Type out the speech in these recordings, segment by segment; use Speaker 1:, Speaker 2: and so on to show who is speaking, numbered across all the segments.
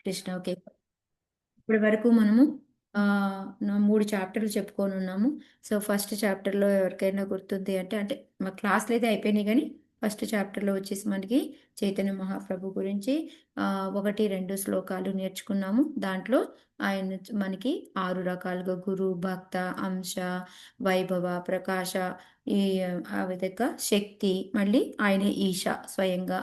Speaker 1: Krishna. Okay. ఇప్పటి వరకు మనము 3 చాప్టర్లు చెప్పుకొని ఉన్నాము. సో ఫస్ట్ చాప్టర్లో ఎవరికైనా గుర్తుంది అంటే అంటే మా క్లాస్లో అయితే అయిపోయినాయి, కానీ ఫస్ట్ చాప్టర్లో వచ్చేసి మనకి చైతన్య మహాప్రభు గురించి 1-2 శ్లోకాలు నేర్చుకున్నాము. దాంట్లో ఆయన మనకి 6 రకాలుగా గురు, భక్త, అంశ, వైభవ, ప్రకాశ, ఈ ఆ విధంగా శక్తి, మళ్ళీ ఆయన ఈశ స్వయంగా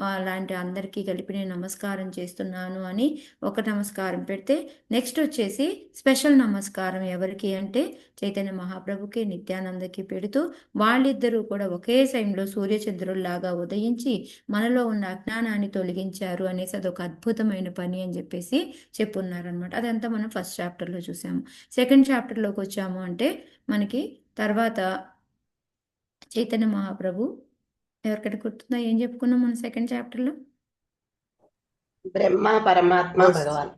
Speaker 1: అలాంటి అందరికీ కలిపి నేను నమస్కారం చేస్తున్నాను అని ఒక నమస్కారం పెడితే, నెక్స్ట్ వచ్చేసి స్పెషల్ నమస్కారం ఎవరికి అంటే చైతన్య మహాప్రభుకి, నిత్యానందకి పెడుతూ వాళ్ళిద్దరూ కూడా ఒకే సమయంలో సూర్యచంద్రుల్లాగా ఉదయించి మనలో ఉన్న అజ్ఞానాన్ని తొలగించారు అనేసి అదొక అద్భుతమైన పని అని చెప్పేసి చెప్పున్నారనమాట. అదంతా మనం ఫస్ట్ చాప్టర్లో చూసాము. సెకండ్ చాప్టర్లోకి వచ్చాము అంటే మనకి తర్వాత చైతన్య మహాప్రభు ఎవరికైనా గుర్తుందా ఏం చెప్పుకున్నాం మనం సెకండ్ చాప్టర్లో?
Speaker 2: బ్రహ్మ పరమాత్మ భగవాన్.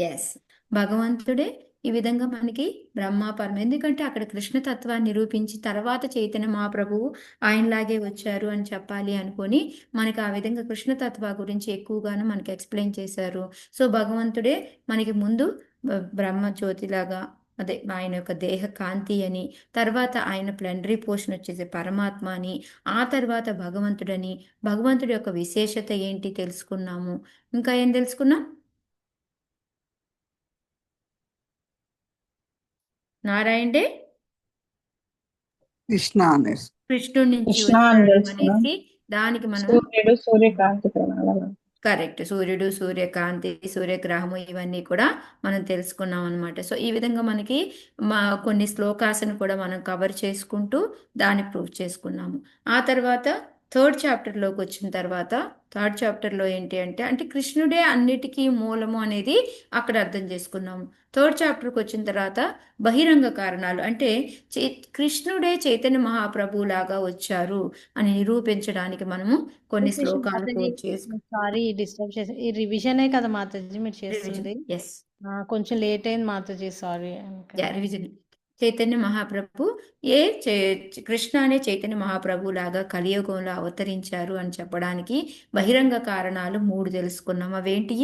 Speaker 1: ఎస్, భగవంతుడే ఈ విధంగా మనకి బ్రహ్మాపరం. ఎందుకంటే అక్కడ కృష్ణతత్వాన్ని నిరూపించి తర్వాత చైతన్య మహాప్రభువు ఆయనలాగే వచ్చారు అని చెప్పాలి అనుకొని మనకి ఆ విధంగా కృష్ణతత్వ గురించి ఎక్కువగాను మనకి ఎక్స్ప్లెయిన్ చేశారు. సో భగవంతుడే మనకి ముందు బ్రహ్మ జ్యోతిలాగా, అదే ఆయన యొక్క దేహ కాంతి అని, తర్వాత ఆయన ప్లెనరీ పోర్షన్ వచ్చేసి పరమాత్మ అని, ఆ తర్వాత భగవంతుడని, భగవంతుడి యొక్క విశేషత ఏంటి తెలుసుకున్నాము. ఇంకా ఏం తెలుసుకున్నాం? నారాయణే
Speaker 3: కృష్ణ అనేసి
Speaker 1: కృష్ణుడి నుంచి
Speaker 4: కృష్ణ అని
Speaker 1: వచ్చాడు
Speaker 4: తెలుసుకున్నాం.
Speaker 1: అనేసి దానికి మనం
Speaker 4: సూర్యుడు సూర్యకాంతి ప్రణాళిక.
Speaker 1: కరెక్ట్, సూర్యుడు, సూర్యకాంతి, సూర్యగ్రహము ఇవన్నీ కూడా మనం తెలుసుకున్నాం అనమాట. సో ఈ విధంగా మనకి కొన్ని శ్లోకాలను కూడా మనం కవర్ చేసుకుంటూ దాన్ని ప్రూవ్ చేసుకున్నాము. ఆ తర్వాత థర్డ్ చాప్టర్లోకి వచ్చిన తర్వాత థర్డ్ చాప్టర్లో ఏంటి అంటే అంటే కృష్ణుడే అన్నిటికీ మూలము అనేది అక్కడ అర్థం చేసుకున్నాము. థర్డ్ చాప్టర్కి వచ్చిన తర్వాత బహిరంగ కారణాలు అంటే కృష్ణుడే చైతన్య మహాప్రభు లాగా వచ్చారు అని నిరూపించడానికి మనము కొన్ని శ్లోకాలు కోట్ చేసుకున్నాం.
Speaker 5: సారీ డిస్టర్బ్ చేసి, ఈ రివిజనే కదా మాతాజీ మీరు చేస్తుంది?
Speaker 1: ఎస్,
Speaker 5: కొంచెం లేట్ అయింది మాతాజీ, సారీ.
Speaker 1: రివిజన్. చైతన్య మహాప్రభు కృష్ణ అనే చైతన్య మహాప్రభు లాగా కలియుగంలో అవతరించారు అని చెప్పడానికి బహిరంగ కారణాలు 3 తెలుసుకున్నాం. అవేంటి?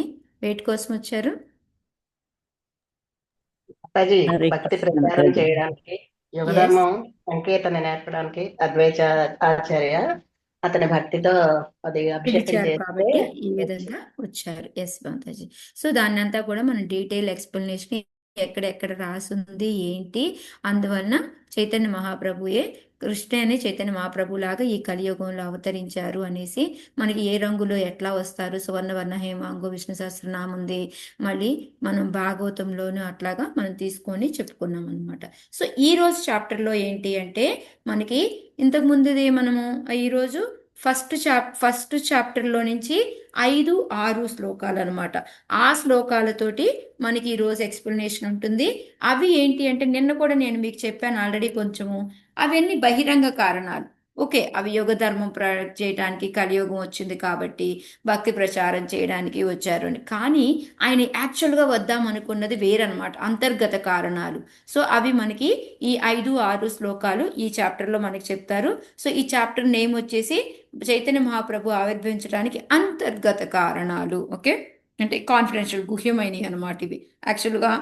Speaker 1: వేటి కోసం వచ్చారు?
Speaker 2: భక్తి ప్రచారం చేయడానికి, యుగధర్మం సంకీర్తన నేర్పడానికి అద్వైత ఆచార్య అతని భక్తితో అది అభిషేకం
Speaker 1: పిలిచారు కాబట్టి ఈ
Speaker 2: చేస్తే
Speaker 1: విధంగా వచ్చారు. ఎస్ మాతాజీ. సో దాన్ని అంతా కూడా మనం డీటెయిల్ ఎక్స్ప్లెనేషన్ ఎక్కడెక్కడ రాసుంది ఏంటి, అందువలన చైతన్య మహాప్రభుయే కృష్ణ అనే చైతన్య మహాప్రభు లాగా ఈ కలియుగంలో అవతరించారు అనేసి మనకి ఏ రంగులో ఎట్లా వస్తారు, సువర్ణవర్ణ హేమాంగు విష్ణు సహస్రనామం ఉంది, మళ్ళీ మనం భాగవతంలోనూ అట్లాగా మనం తీసుకొని చెప్పుకున్నాం అనమాట. సో ఈ రోజు చాప్టర్లో ఏంటి అంటే మనకి ఇంతకు ముందుది మనము ఈరోజు ఫస్ట్ చాప్టర్లో నుంచి 5-6 శ్లోకాలు అనమాట. ఆ శ్లోకాలతోటి మనకి ఈరోజు ఎక్స్ప్లెనేషన్ ఉంటుంది. అవి ఏంటి అంటే నిన్న కూడా నేను మీకు చెప్పాను ఆల్రెడీ కొంచెము, అవన్నీ బహిరంగ కారణాలు. ఓకే, అవి యుగ ధర్మం చేయడానికి కలియుగం వచ్చింది కాబట్టి భక్తి ప్రచారం చేయడానికి వచ్చారు అని. కానీ ఆయన యాక్చువల్గా వద్దాం అనుకున్నది వేరనమాట, అంతర్గత కారణాలు. సో అవి మనకి ఈ 5-6 శ్లోకాలు ఈ చాప్టర్లో మనకి చెప్తారు. సో ఈ చాప్టర్ నేమ్ వచ్చేసి చైతన్య మహాప్రభు ఆవిర్భవించడానికి అంతర్గత కారణాలు. ఓకే, అంటే కాన్ఫిడెన్షియల్, గుహ్యమైనవి అనమాట ఇవి. యాక్చువల్గా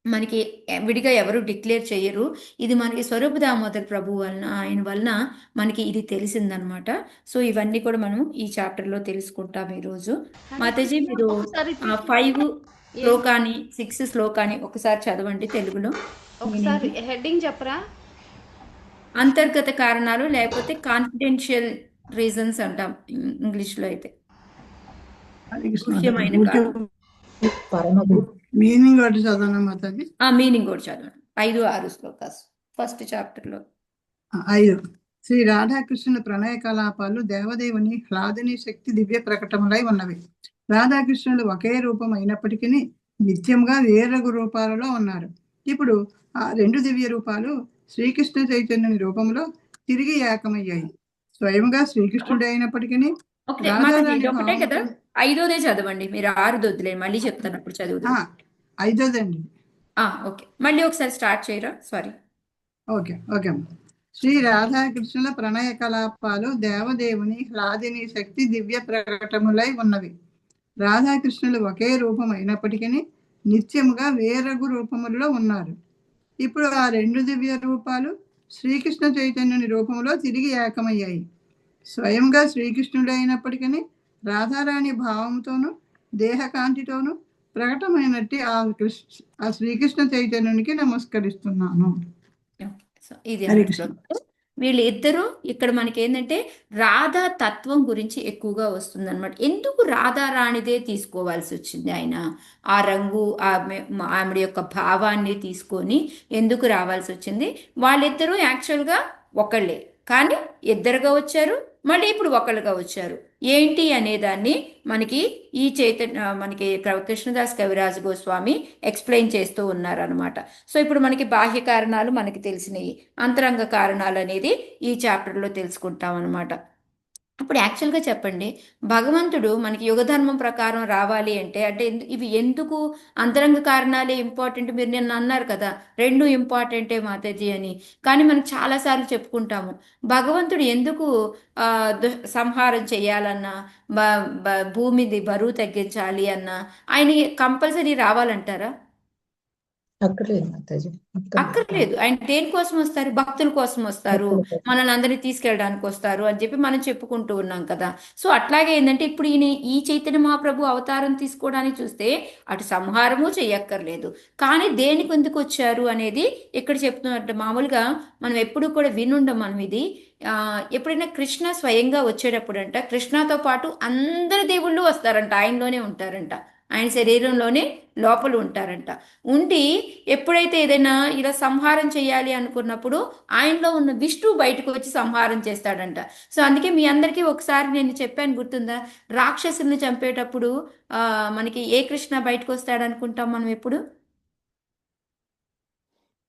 Speaker 1: మనకి విడిగా ఎవరు డిక్లేర్ చేయరు. ఇది మనకి స్వరూప దామోదర్ ప్రభు వలన, ఆయన వలన మనకి ఇది తెలిసిందనమాట. సో ఇవన్నీ కూడా మనం ఈ చాప్టర్లో తెలుసుకుంటాం ఈరోజు. మాతాజీ మీరు 5 శ్లోకాన్ని 6 శ్లోకాన్ని ఒకసారి చదవండి తెలుగులో.
Speaker 6: ఒకసారి హెడ్డింగ్ చెప్పరా?
Speaker 1: అంతర్గత కారణాలు లేకపోతే కాన్ఫిడెన్షియల్ రీజన్స్ అంటాం ఇంగ్లీష్లో అయితే. ముఖ్యమైన
Speaker 3: మీనింగ్ ఒకటి చదవనా మాతాజీ?
Speaker 1: మీనింగ్ కూడా చదవండి. 5-6 శ్లోకాస్ ఫస్ట్ చాప్టర్లో.
Speaker 3: 5. శ్రీ రాధాకృష్ణుల ప్రణయ కలాపాలు దేవదేవుని హ్లాదిని శక్తి దివ్య ప్రకటములై ఉన్నవి. రాధాకృష్ణులు ఒకే రూపం అయినప్పటికీ నిత్యంగా వేరొక రూపాలలో ఉన్నారు. ఇప్పుడు ఆ 2 దివ్య రూపాలు శ్రీకృష్ణ చైతన్యుని రూపంలో తిరిగి ఏకమయ్యాయి. స్వయంగా శ్రీకృష్ణుడే అయినప్పటికీ
Speaker 1: ఒకటే కదా, 5దే చదవండి మీరు. 6 వద్దులే, మళ్ళీ చెప్తాను అప్పుడు చదువుతా.
Speaker 3: 5దండి.
Speaker 1: ఓకే, మళ్ళీ ఒకసారి స్టార్ట్ చేయరా? సారీ.
Speaker 3: ఓకే. శ్రీ రాధాకృష్ణుల ప్రణయ కలాపాలు దేవదేవుని హ్లాదిని శక్తి దివ్య ప్రకటములై ఉన్నవి. రాధాకృష్ణులు ఒకే రూపం అయినప్పటికీ నిత్యముగా వేరగు రూపములలో ఉన్నారు. ఇప్పుడు ఆ రెండు దివ్య రూపాలు శ్రీకృష్ణ చైతన్యుని రూపంలో తిరిగి ఏకమయ్యాయి. స్వయంగా శ్రీకృష్ణుడు అయినప్పటికీ రాధారాణి భావంతోనూ దేహకాంతితోనూ ప్రకటమైనట్టు ఆ శ్రీకృష్ణ చైతన్యునికి నమస్కరిస్తున్నాను.
Speaker 1: సో ఇది
Speaker 3: హరే
Speaker 1: అన్నట్లు
Speaker 3: కృష్ణ.
Speaker 1: వీళ్ళు ఇద్దరు ఇక్కడ మనకి ఏంటంటే రాధా తత్వం గురించి ఎక్కువగా వస్తుంది అనమాట. ఎందుకు రాధారాణిదే తీసుకోవాల్సి వచ్చింది ఆయన? ఆ రంగు ఆమె యొక్క భావాన్ని తీసుకొని ఎందుకు రావాల్సి వచ్చింది? వాళ్ళిద్దరూ యాక్చువల్గా ఒకళ్ళే, కానీ ఇద్దరుగా వచ్చారు, మళ్ళీ ఇప్పుడు ఒకళ్ళుగా వచ్చారు. ఏంటి అనేదాన్ని మనకి ఈ మనకి కృష్ణదాస్ కవిరాజ గోస్వామి ఎక్స్ప్లెయిన్ చేస్తూ ఉన్నారనమాట. సో ఇప్పుడు మనకి బాహ్య కారణాలు మనకి తెలిసినవి, అంతరంగ కారణాలు అనేది ఈ చాప్టర్లో తెలుసుకుంటాం అనమాట. ఇప్పుడు యాక్చువల్గా చెప్పండి, భగవంతుడు మనకి యుగధర్మం ప్రకారం రావాలి అంటే ఇవి ఎందుకు అంతరంగ కారణాలే ఇంపార్టెంట్? మీరు నిన్న అన్నారు కదా రెండు ఇంపార్టెంటే మాతాజీ అని. కానీ మనం చాలాసార్లు చెప్పుకుంటాము భగవంతుడు ఎందుకు సంహారం చేయాలన్నా, భూమిది బరువు తగ్గించాలి అన్నా ఆయన కంపల్సరీ రావాలంటారా?
Speaker 4: అక్కర్లేదు మాతాజీ,
Speaker 1: అక్కర్లేదు. ఆయన దేనికోసం వస్తారు? భక్తుల కోసం వస్తారు, మనల్ని అందరినీ తీసుకెళ్ళడానికి వస్తారు అని చెప్పి మనం చెప్పుకుంటూ ఉన్నాం కదా. సో అట్లాగే ఏంటంటే ఇప్పుడు ఈ చైతన్య మహాప్రభు అవతారం తీసుకోవడానికి చూస్తే అటు సంహారము చెయ్యక్కర్లేదు, కానీ దేనికి ఎందుకు వచ్చారు అనేది ఇక్కడ చెప్తున్నట్టు. మామూలుగా మనం ఎప్పుడు కూడా వినుండం మనం ఇది. ఎప్పుడైనా కృష్ణ స్వయంగా వచ్చేటప్పుడంట కృష్ణతో పాటు అందరి దేవుళ్ళు వస్తారంట, ఆయనలోనే ఉంటారంట, ఆయన శరీరంలోనే లోపల ఉంటారంట. ఉండి ఎప్పుడైతే ఏదైనా ఇలా సంహారం చేయాలి అనుకున్నప్పుడు ఆయనలో ఉన్న విష్ణువు బయటకు వచ్చి సంహారం చేస్తాడంట. సో అందుకే మీ అందరికీ ఒకసారి నేను చెప్పాను, గుర్తుందా? రాక్షసుల్ని చంపేటప్పుడు మనకి ఏ కృష్ణ బయటకు వస్తాడు అనుకుంటాం మనం ఎప్పుడు?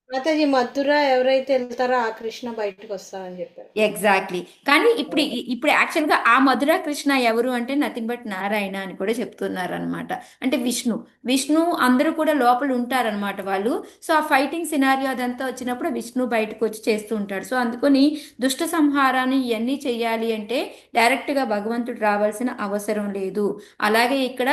Speaker 5: మాతాజీ మధుర ఎవరైతే వెళ్తారో ఆ కృష్ణ బయటకు వస్తారని చెప్పారు.
Speaker 1: ఎగ్జాక్ట్లీ. కానీ ఇప్పుడు యాక్చువల్గా ఆ మధుర కృష్ణ ఎవరు అంటే నథింగ్ బట్ నారాయణ అని కూడా చెప్తున్నారు అనమాట. అంటే విష్ణు అందరూ కూడా లోపల ఉంటారనమాట వాళ్ళు. సో ఆ ఫైటింగ్ సినారియో అదంతా వచ్చినప్పుడు విష్ణు బయటకు వచ్చి చేస్తూ ఉంటాడు. సో అందుకని దుష్ట సంహారాన్ని ఇవన్నీ చెయ్యాలి అంటే డైరెక్ట్గా భగవంతుడు రావాల్సిన అవసరం లేదు. అలాగే ఇక్కడ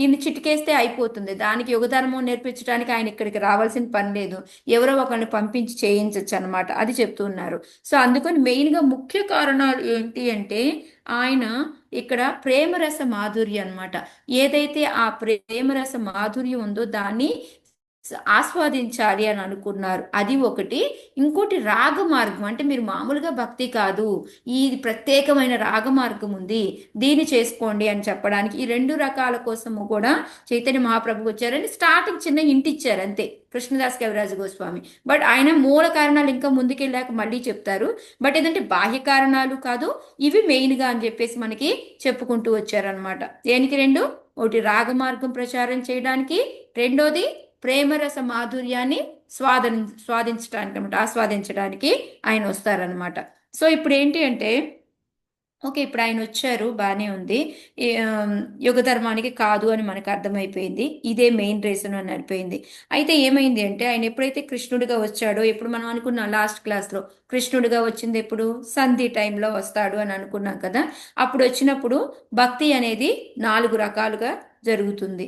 Speaker 1: ఈయన చిటికేస్తే అయిపోతుంది, దానికి యుగధర్మం నేర్పించడానికి ఆయన ఇక్కడికి రావాల్సిన పని లేదు, ఎవరో ఒకరిని పంపించి చేయించవచ్చు అనమాట, అది చెప్తున్నారు. సో అందుకని మెయిన్గా ముఖ్య కారణాలు ఏంటి అంటే ఆయన ఇక్కడ ప్రేమరస మాధుర్యం అనమాట. ఏదైతే ఆ ప్రేమరస మాధుర్యం ఉందో దాన్ని ఆస్వాదించాలి అని అనుకున్నారు, అది ఒకటి. ఇంకోటి రాగమార్గం, అంటే మీరు మామూలుగా భక్తి కాదు, ఈ ప్రత్యేకమైన రాగమార్గం ఉంది, దీన్ని చేసుకోండి అని చెప్పడానికి ఈ రెండు రకాల కోసము కూడా చైతన్య మహాప్రభు వచ్చారని స్టార్టింగ్ చిన్న ఇంటి ఇచ్చారు అంతే కృష్ణదాస్ కవిరాజ గోస్వామి. బట్ ఆయన మూల కారణాలు ఇంకా ముందుకెళ్ళాక మళ్ళీ చెప్తారు. బట్ ఏంటంటే బాహ్య కారణాలు కాదు, ఇవి మెయిన్గా అని చెప్పేసి మనకి చెప్పుకుంటూ వచ్చారనమాట. దేనికి రెండు? ఒకటి రాగమార్గం ప్రచారం చేయడానికి, రెండోది ప్రేమరస మాధుర్యాన్ని స్వాదించడానికి అనమాట, ఆస్వాదించడానికి ఆయన వస్తారనమాట. సో ఇప్పుడు ఏంటి అంటే ఓకే, ఇప్పుడు ఆయన వచ్చారు, బాగానే ఉంది, యుగ ధర్మానికి కాదు అని మనకు అర్థమైపోయింది, ఇదే మెయిన్ రీజన్ అని అనిపోయింది. అయితే ఏమైంది అంటే ఆయన ఎప్పుడైతే కృష్ణుడిగా వచ్చాడో, ఎప్పుడు మనం అనుకున్నాం లాస్ట్ క్లాస్లో కృష్ణుడిగా వచ్చింది ఎప్పుడు సంధి టైంలో వస్తాడు అని అనుకున్నాం కదా. అప్పుడు వచ్చినప్పుడు భక్తి అనేది 4 రకాలుగా జరుగుతుంది.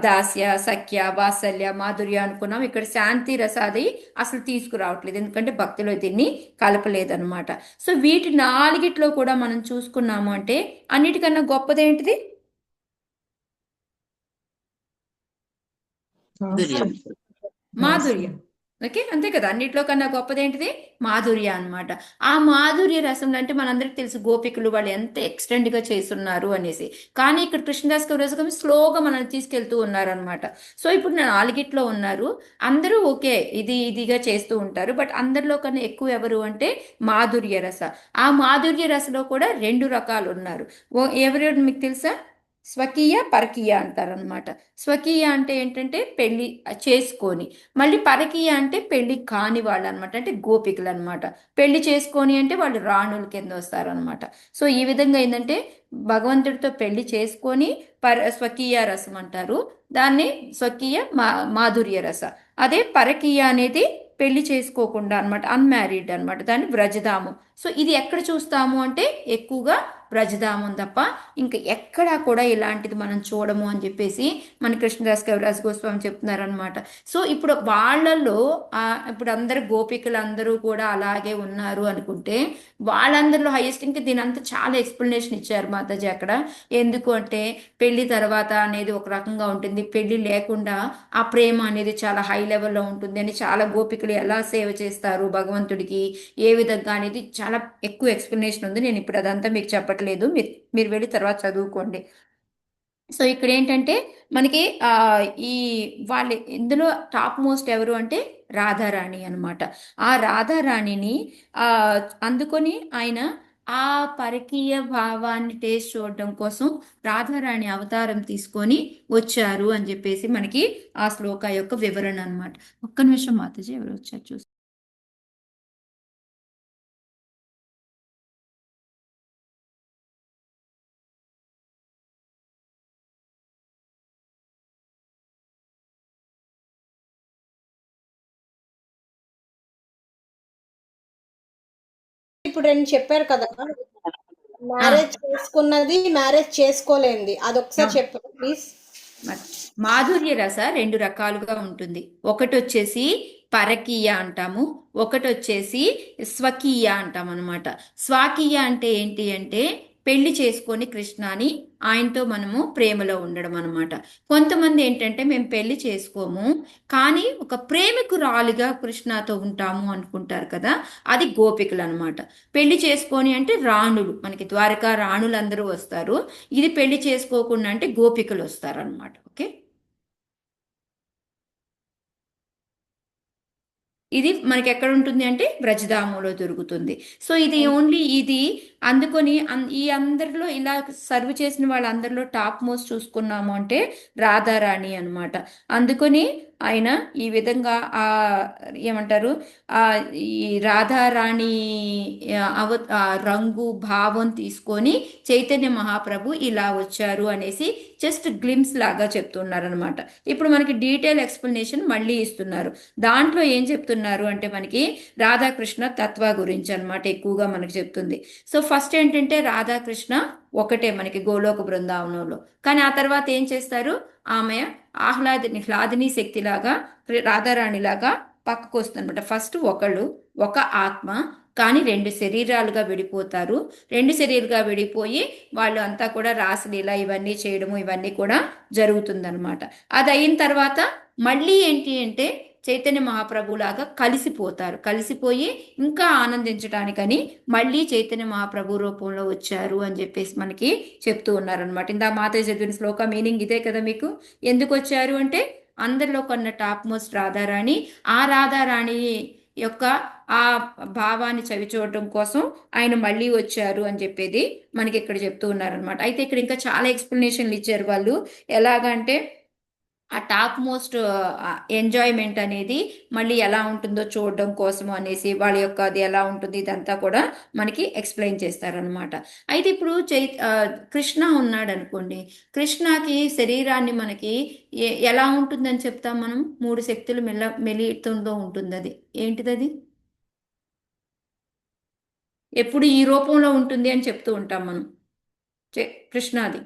Speaker 1: దాస్య, సఖ్య, వాత్సల్య, మాధుర్య అనుకున్నాం. ఇక్కడ శాంతి రసాది అసలు తీసుకురావట్లేదు, ఎందుకంటే భక్తిలో దీన్ని కలపలేదన్నమాట. సో వీటి 4 కూడా మనం చూసుకున్నాము అంటే అన్నిటికన్నా గొప్పదేంటిది? మాధుర్యం. ఓకే, అంతే కదా, అన్నిట్లో కన్నా గొప్పదేంటిది? మాధుర్య అనమాట. ఆ మాధుర్య రసంలో అంటే మనందరికి తెలుసు గోపికలు వాళ్ళు ఎంత ఎక్స్టెండ్గా చేస్తున్నారు అనేసి, కానీ ఇక్కడ కృష్ణదాస్ కవిరాజ స్లోగా మనల్ని తీసుకెళ్తూ ఉన్నారు అనమాట. సో ఇప్పుడు 4 ఉన్నారు, అందరూ ఓకే ఇదిగా చేస్తూ ఉంటారు. బట్ అందరిలో కన్నా ఎక్కువ ఎవరు అంటే మాధుర్య రస. ఆ మాధుర్య రసలో కూడా 2 రకాలు ఉన్నారు. ఎవరెవరు మీకు తెలుసా? స్వకీయ, పరకీయ అంటారనమాట. స్వకీయ అంటే ఏంటంటే పెళ్లి చేసుకొని, మళ్ళీ పరకీయ అంటే పెళ్లి కాని వాళ్ళు అనమాట, అంటే గోపికలు అనమాట. పెళ్లి చేసుకొని అంటే వాళ్ళు రాణుల కింద వస్తారనమాట. సో ఈ విధంగా ఏంటంటే భగవంతుడితో పెళ్లి చేసుకొని స్వకీయ రసం అంటారు, దాన్ని స్వకీయ మాధుర్య రస. అదే పరకీయ అనేది పెళ్లి చేసుకోకుండా అనమాట, అన్మ్యారీడ్ అనమాట, దాన్ని వ్రజధాము. సో ఇది ఎక్కడ చూస్తాము అంటే ఎక్కువగా బ్రజధామం తప్ప ఇంకా ఎక్కడా కూడా ఇలాంటిది మనం చూడము అని చెప్పేసి మన కృష్ణదాస్ కవిరాజ్ గోస్వామి చెప్తున్నారనమాట. సో ఇప్పుడు వాళ్ళలో ఇప్పుడు అందరు గోపికలు అందరూ కూడా అలాగే ఉన్నారు అనుకుంటే వాళ్ళందరిలో హైయెస్ట్ ఇంకా దీని అంతా చాలా ఎక్స్ప్లెనేషన్ ఇచ్చారు మాతాజీ అక్కడ. ఎందుకు అంటే పెళ్లి తర్వాత అనేది ఒక రకంగా ఉంటుంది, పెళ్లి లేకుండా ఆ ప్రేమ అనేది చాలా హై లెవెల్లో ఉంటుంది అని, చాలా గోపికలు ఎలా సేవ చేస్తారు భగవంతుడికి ఏ విధంగా అనేది చాలా ఎక్కువ ఎక్స్ప్లెనేషన్ ఉంది. నేను ఇప్పుడు అదంతా మీకు చెప్పట్లేదు, మీరు వెళ్ళి తర్వాత చదువుకోండి. సో ఇక్కడ ఏంటంటే మనకి ఈ వాళ్ళు ఇందులో టాప్ మోస్ట్ ఎవరు అంటే రాధారాణి అనమాట. ఆ రాధారాణిని అందుకొని ఆయన ఆ పరకీయ భావాన్ని టేస్ట్ చూడడం కోసం రాధారాణి అవతారం తీసుకొని వచ్చారు అని చెప్పేసి మనకి ఆ శ్లోక యొక్క వివరణ అనమాట. ఒక్క నిమిషం మాతాజీ, ఎవరు వచ్చారు చూసి.
Speaker 5: ఇప్పుడు నేను చెప్పారు కదా, మ్యారేజ్ చేసుకున్నది మ్యారేజ్ చేసుకోలేంది, అదొకసారి చెప్పండి ప్లీజ్.
Speaker 1: మాధుర్య రస రెండు రకాలుగా ఉంటుంది. ఒకటి వచ్చేసి పరకీయ అంటాము, ఒకటి వచ్చేసి స్వకీయ అంటాం అనమాట. స్వాకీయ అంటే ఏంటి అంటే పెళ్లి చేసుకొని కృష్ణాని ఆయనతో మనము ప్రేమలో ఉండడం అనమాట. కొంతమంది ఏంటంటే మేము పెళ్లి చేసుకోము కానీ ఒక ప్రేమికురాలిగా కృష్ణతో ఉంటాము అనుకుంటారు కదా, అది గోపికలు అనమాట. పెళ్లి చేసుకొని అంటే రాణులు, మనకి ద్వారకా రాణులు అందరూ వస్తారు. ఇది పెళ్లి చేసుకోకుండా అంటే గోపికలు వస్తారు అనమాట. ఓకే, ఇది మనకి ఎక్కడ ఉంటుంది అంటే బ్రజధామంలో దొరుకుతుంది. సో ఇది ఓన్లీ ఇది అందుకొని ఈ అందరిలో ఇలా సర్వ్ చేసిన వాళ్ళందరిలో టాప్ మోస్ట్ చూసుకున్నాము అంటే రాధారాణి అనమాట. అందుకొని ఆయన ఈ విధంగా ఏమంటారు ఈ రాధారాణి రంగు భావం తీసుకొని చైతన్య మహాప్రభు ఇలా వచ్చారు అనేసి జస్ట్ గ్లిమ్స్ లాగా చెప్తున్నారనమాట. ఇప్పుడు మనకి డీటెయిల్ ఎక్స్ప్లెనేషన్ మళ్ళీ ఇస్తున్నారు. దాంట్లో ఏం చెప్తున్నారు అంటే మనకి రాధాకృష్ణ తత్వ గురించి అనమాట ఎక్కువగా మనకి చెప్తుంది. సో ఫస్ట్ ఏంటంటే రాధాకృష్ణ ఒకటే మనకి గోలోక బృందావనంలో, కానీ ఆ తర్వాత ఏం చేస్తారు, ఆమె హ్లాదిని శక్తిలాగా రాధారాణిలాగా పక్కకు వస్తుందన్నమాట. ఫస్ట్ ఒక ఆత్మ కానీ రెండు శరీరాలుగా విడిపోతారు. రెండు శరీరాలుగా విడిపోయి వాళ్ళు అంతా కూడా రాసలీల ఇవన్నీ చేయడము ఇవన్నీ కూడా జరుగుతుందన్నమాట. అది అయిన తర్వాత మళ్ళీ ఏంటి అంటే చైతన్య మహాప్రభులాగా కలిసిపోయి ఇంకా ఆనందించడానికని మళ్ళీ చైతన్య మహాప్రభు రూపంలో వచ్చారు అని చెప్పేసి మనకి చెప్తూ ఉన్నారనమాట. ఇందా మాతాజీ చదివిన శ్లోక మీనింగ్ ఇదే కదా మీకు. ఎందుకు వచ్చారు అంటే అందరిలో కొన్న టాప్ మోస్ట్ రాధారాణి, ఆ రాధారాణి యొక్క ఆ భావాన్ని చవి చూడటం కోసం ఆయన మళ్ళీ వచ్చారు అని చెప్పేది మనకి ఇక్కడ చెప్తూ ఉన్నారనమాట. అయితే ఇక్కడ ఇంకా చాలా ఎక్స్ప్లెనేషన్లు ఇచ్చారు వాళ్ళు. ఎలాగంటే ఆ టాప్ మోస్ట్ ఎంజాయ్మెంట్ అనేది మళ్ళీ ఎలా ఉంటుందో చూడడం కోసం అనేసి వాళ్ళ యొక్క అది ఎలా ఉంటుంది ఇదంతా కూడా మనకి ఎక్స్ప్లెయిన్ చేస్తారనమాట. అయితే ఇప్పుడు కృష్ణ ఉన్నాడు అనుకోండి, కృష్ణకి శరీరాన్ని మనకి ఎలా ఉంటుందని చెప్తాం మనం, 3 శక్తులు మెలితంలో ఉంటుంది. అది ఏంటిది, అది ఎప్పుడు ఈ రూపంలో ఉంటుంది అని చెప్తూ ఉంటాం మనం. కృష్ణాది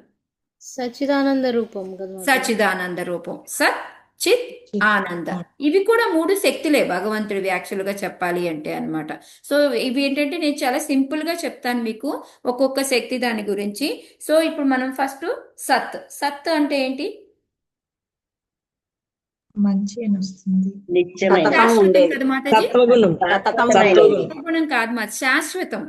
Speaker 5: సచ్చిదానంద రూపం కదా,
Speaker 1: సచ్చిదానంద రూపం, సత్ చిత్ ఆనంద. ఇవి కూడా 3 శక్తులే భగవంతుడివి యాక్చువల్గా చెప్పాలి అంటే అనమాట. సో ఇవి ఏంటంటే నేను చాలా సింపుల్ గా చెప్తాను మీకు ఒక్కొక్క శక్తి దాని గురించి. సో ఇప్పుడు మనం ఫస్ట్ సత్ అంటే ఏంటి,
Speaker 4: మంచి అని వస్తుంది,
Speaker 1: శాశ్వతం కదా మాతాజీ, గుణం కాదు మా శాశ్వతం,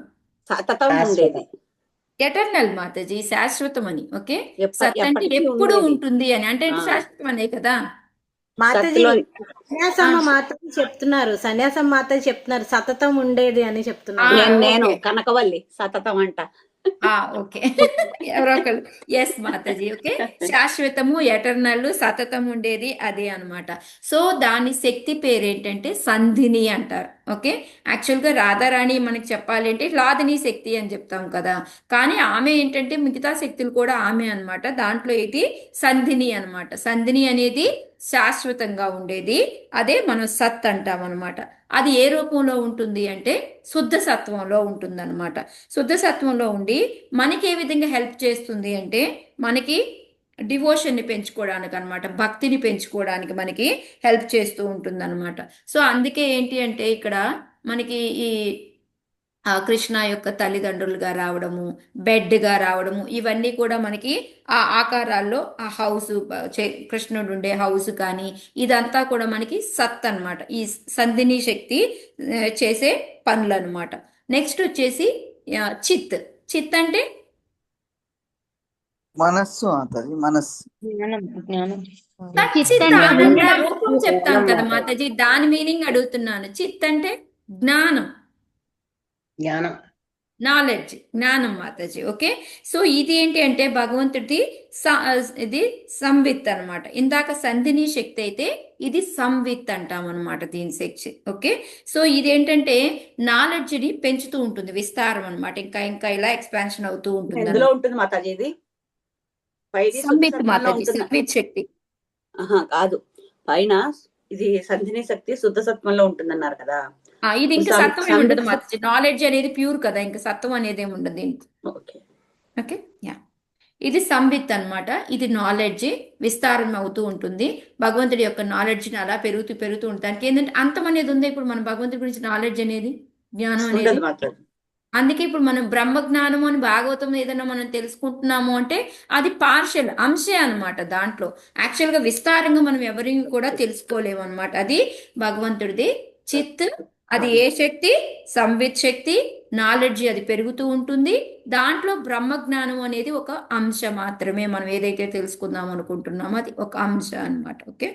Speaker 1: ఎటర్నల్ మాతాజీ, శాశ్వతం అని. ఓకే, సత్ అంటే ఎప్పుడు ఉంటుంది అని, అంటే శాశ్వతం అనే కదా
Speaker 5: మాతాజీ. సన్యాసం మాతాజీ చెప్తున్నారు సతతం ఉండేది అని చెప్తున్నారు.
Speaker 7: నేను కనకవల్లి సతతం అంట.
Speaker 1: ఓకే, ఎవరో ఒకరు. ఎస్ మాతాజీ, ఓకే, శాశ్వతము ఎటర్నల్ సతతం ఉండేది అదే అనమాట. సో దాని శక్తి పేరేంటంటే సంధిని అంటారు. ఓకే, యాక్చువల్గా రాధారాణి మనకి చెప్పాలి అంటే లాదిని శక్తి అని చెప్తాం కదా, కానీ ఆమె ఏంటంటే మిగతా శక్తులు కూడా ఆమె అనమాట. దాంట్లో ఇది సంధిని అనమాట. సంధిని అనేది శాశ్వతంగా ఉండేది, అదే మనం సత్ అంటాం అనమాట. అది ఏ రూపంలో ఉంటుంది అంటే శుద్ధ సత్వంలో ఉంటుందన్నమాట. శుద్ధ సత్వంలో ఉండి మనకి ఏ విధంగా హెల్ప్ చేస్తుంది అంటే మనకి డివోషన్ని పెంచుకోవడానికి అనమాట, భక్తిని పెంచుకోవడానికి మనకి హెల్ప్ చేస్తూ ఉంటుంది అనమాట. సో అందుకే ఏంటి అంటే ఇక్కడ మనకి ఈ కృష్ణ యొక్క తల్లిదండ్రులుగా రావడము, బెడ్గా రావడము, ఇవన్నీ కూడా మనకి ఆ ఆకారాల్లో ఆ హౌస్, కృష్ణుడు ఉండే హౌస్ కానీ ఇదంతా కూడా మనకి సత్ అన్నమాట. ఈ సంధిని శక్తి చేసే పనులు అనమాట. నెక్స్ట్ వచ్చేసి చిత్. చిత్ అంటే
Speaker 8: మనస్సు మాతాజీ, మనస్సు.
Speaker 1: సచ్చిదానంద రూపం చెప్తాను కదా మాతాజీ, దాని మీనింగ్ అడుగుతున్నాను. చిత్ అంటే జ్ఞానం,
Speaker 2: జ్ఞానం,
Speaker 1: నాలెడ్జ్, జ్ఞానం మాతాజీ. ఓకే, సో ఇది ఏంటి అంటే భగవంతుడి ఇది సంవిత్ అన్నమాట. ఇందాక సంధిని శక్తి అయితే ఇది సంవిత్ అంటాం అనమాట దీని శక్తి. ఓకే, సో ఇదేంటంటే నాలెడ్జ్ ని పెంచుతూ ఉంటుంది, విస్తారం అనమాట. ఇంకా ఇంకా ఇలా ఎక్స్పాన్షన్ అవుతూ ఉంటుంది
Speaker 7: ఎందులో ఉంటుంది మాతాజీ ఇది? పైది శుద్ధ
Speaker 1: సంవిత్
Speaker 7: సత్వంలో
Speaker 1: మాతాజీ,
Speaker 7: ఉంటుంది.
Speaker 1: సంవిత్ శక్తి.
Speaker 7: కాదు, పైన ఇది సంధిని శక్తి శుద్ధ సత్వంలో ఉంటుందన్నారు కదా.
Speaker 1: ఇది ఇంకా
Speaker 7: సం-
Speaker 1: సత్వం ఏమి ఉండదు
Speaker 7: సంవిత్
Speaker 1: మాతాజీ, నాలెడ్జ్ అనేది ప్యూర్ కదా, ఇంకా సత్వం అనేది ఏమి ఉండదు దీనికి.
Speaker 7: ఓకే.
Speaker 1: ఓకే, యా, ఇది సంవిత్ అన్నమాట. ఇది నాలెడ్జ్ విస్తారం అవుతూ ఉంటుంది. భగవంతుడి యొక్క నాలెడ్జ్ని అలా పెరుగుతూ పెరుగుతూ ఉంటుంది. దానికి ఏంటంటే అంతం అనేది ఉంది. ఇప్పుడు మన భగవంతుడి గురించి నాలెడ్జ్ అనేది, జ్ఞానం అనేది.
Speaker 7: ఉండదు మాతాజీ.
Speaker 1: అందుకే ఇప్పుడు మనం బ్రహ్మ జ్ఞానము అని భాగవతం ఏదైనా మనం తెలుసుకుంటున్నాము అంటే అది పార్షల్ అంశే అన్నమాట. దాంట్లో యాక్చువల్గా విస్తారంగా మనం ఎవరిని కూడా తెలుసుకోలేము అనమాట. అది భగవంతుడిది చిత్. అది ఏ శక్తి? సంవిత్ శక్తి. నాలెడ్జ్ అది పెరుగుతూ ఉంటుంది. దాంట్లో బ్రహ్మ జ్ఞానం అనేది ఒక అంశ మాత్రమే. మనం ఏదైతే తెలుసుకుందాం అనుకుంటున్నామో అది ఒక అంశ అన్నమాట. ఓకే,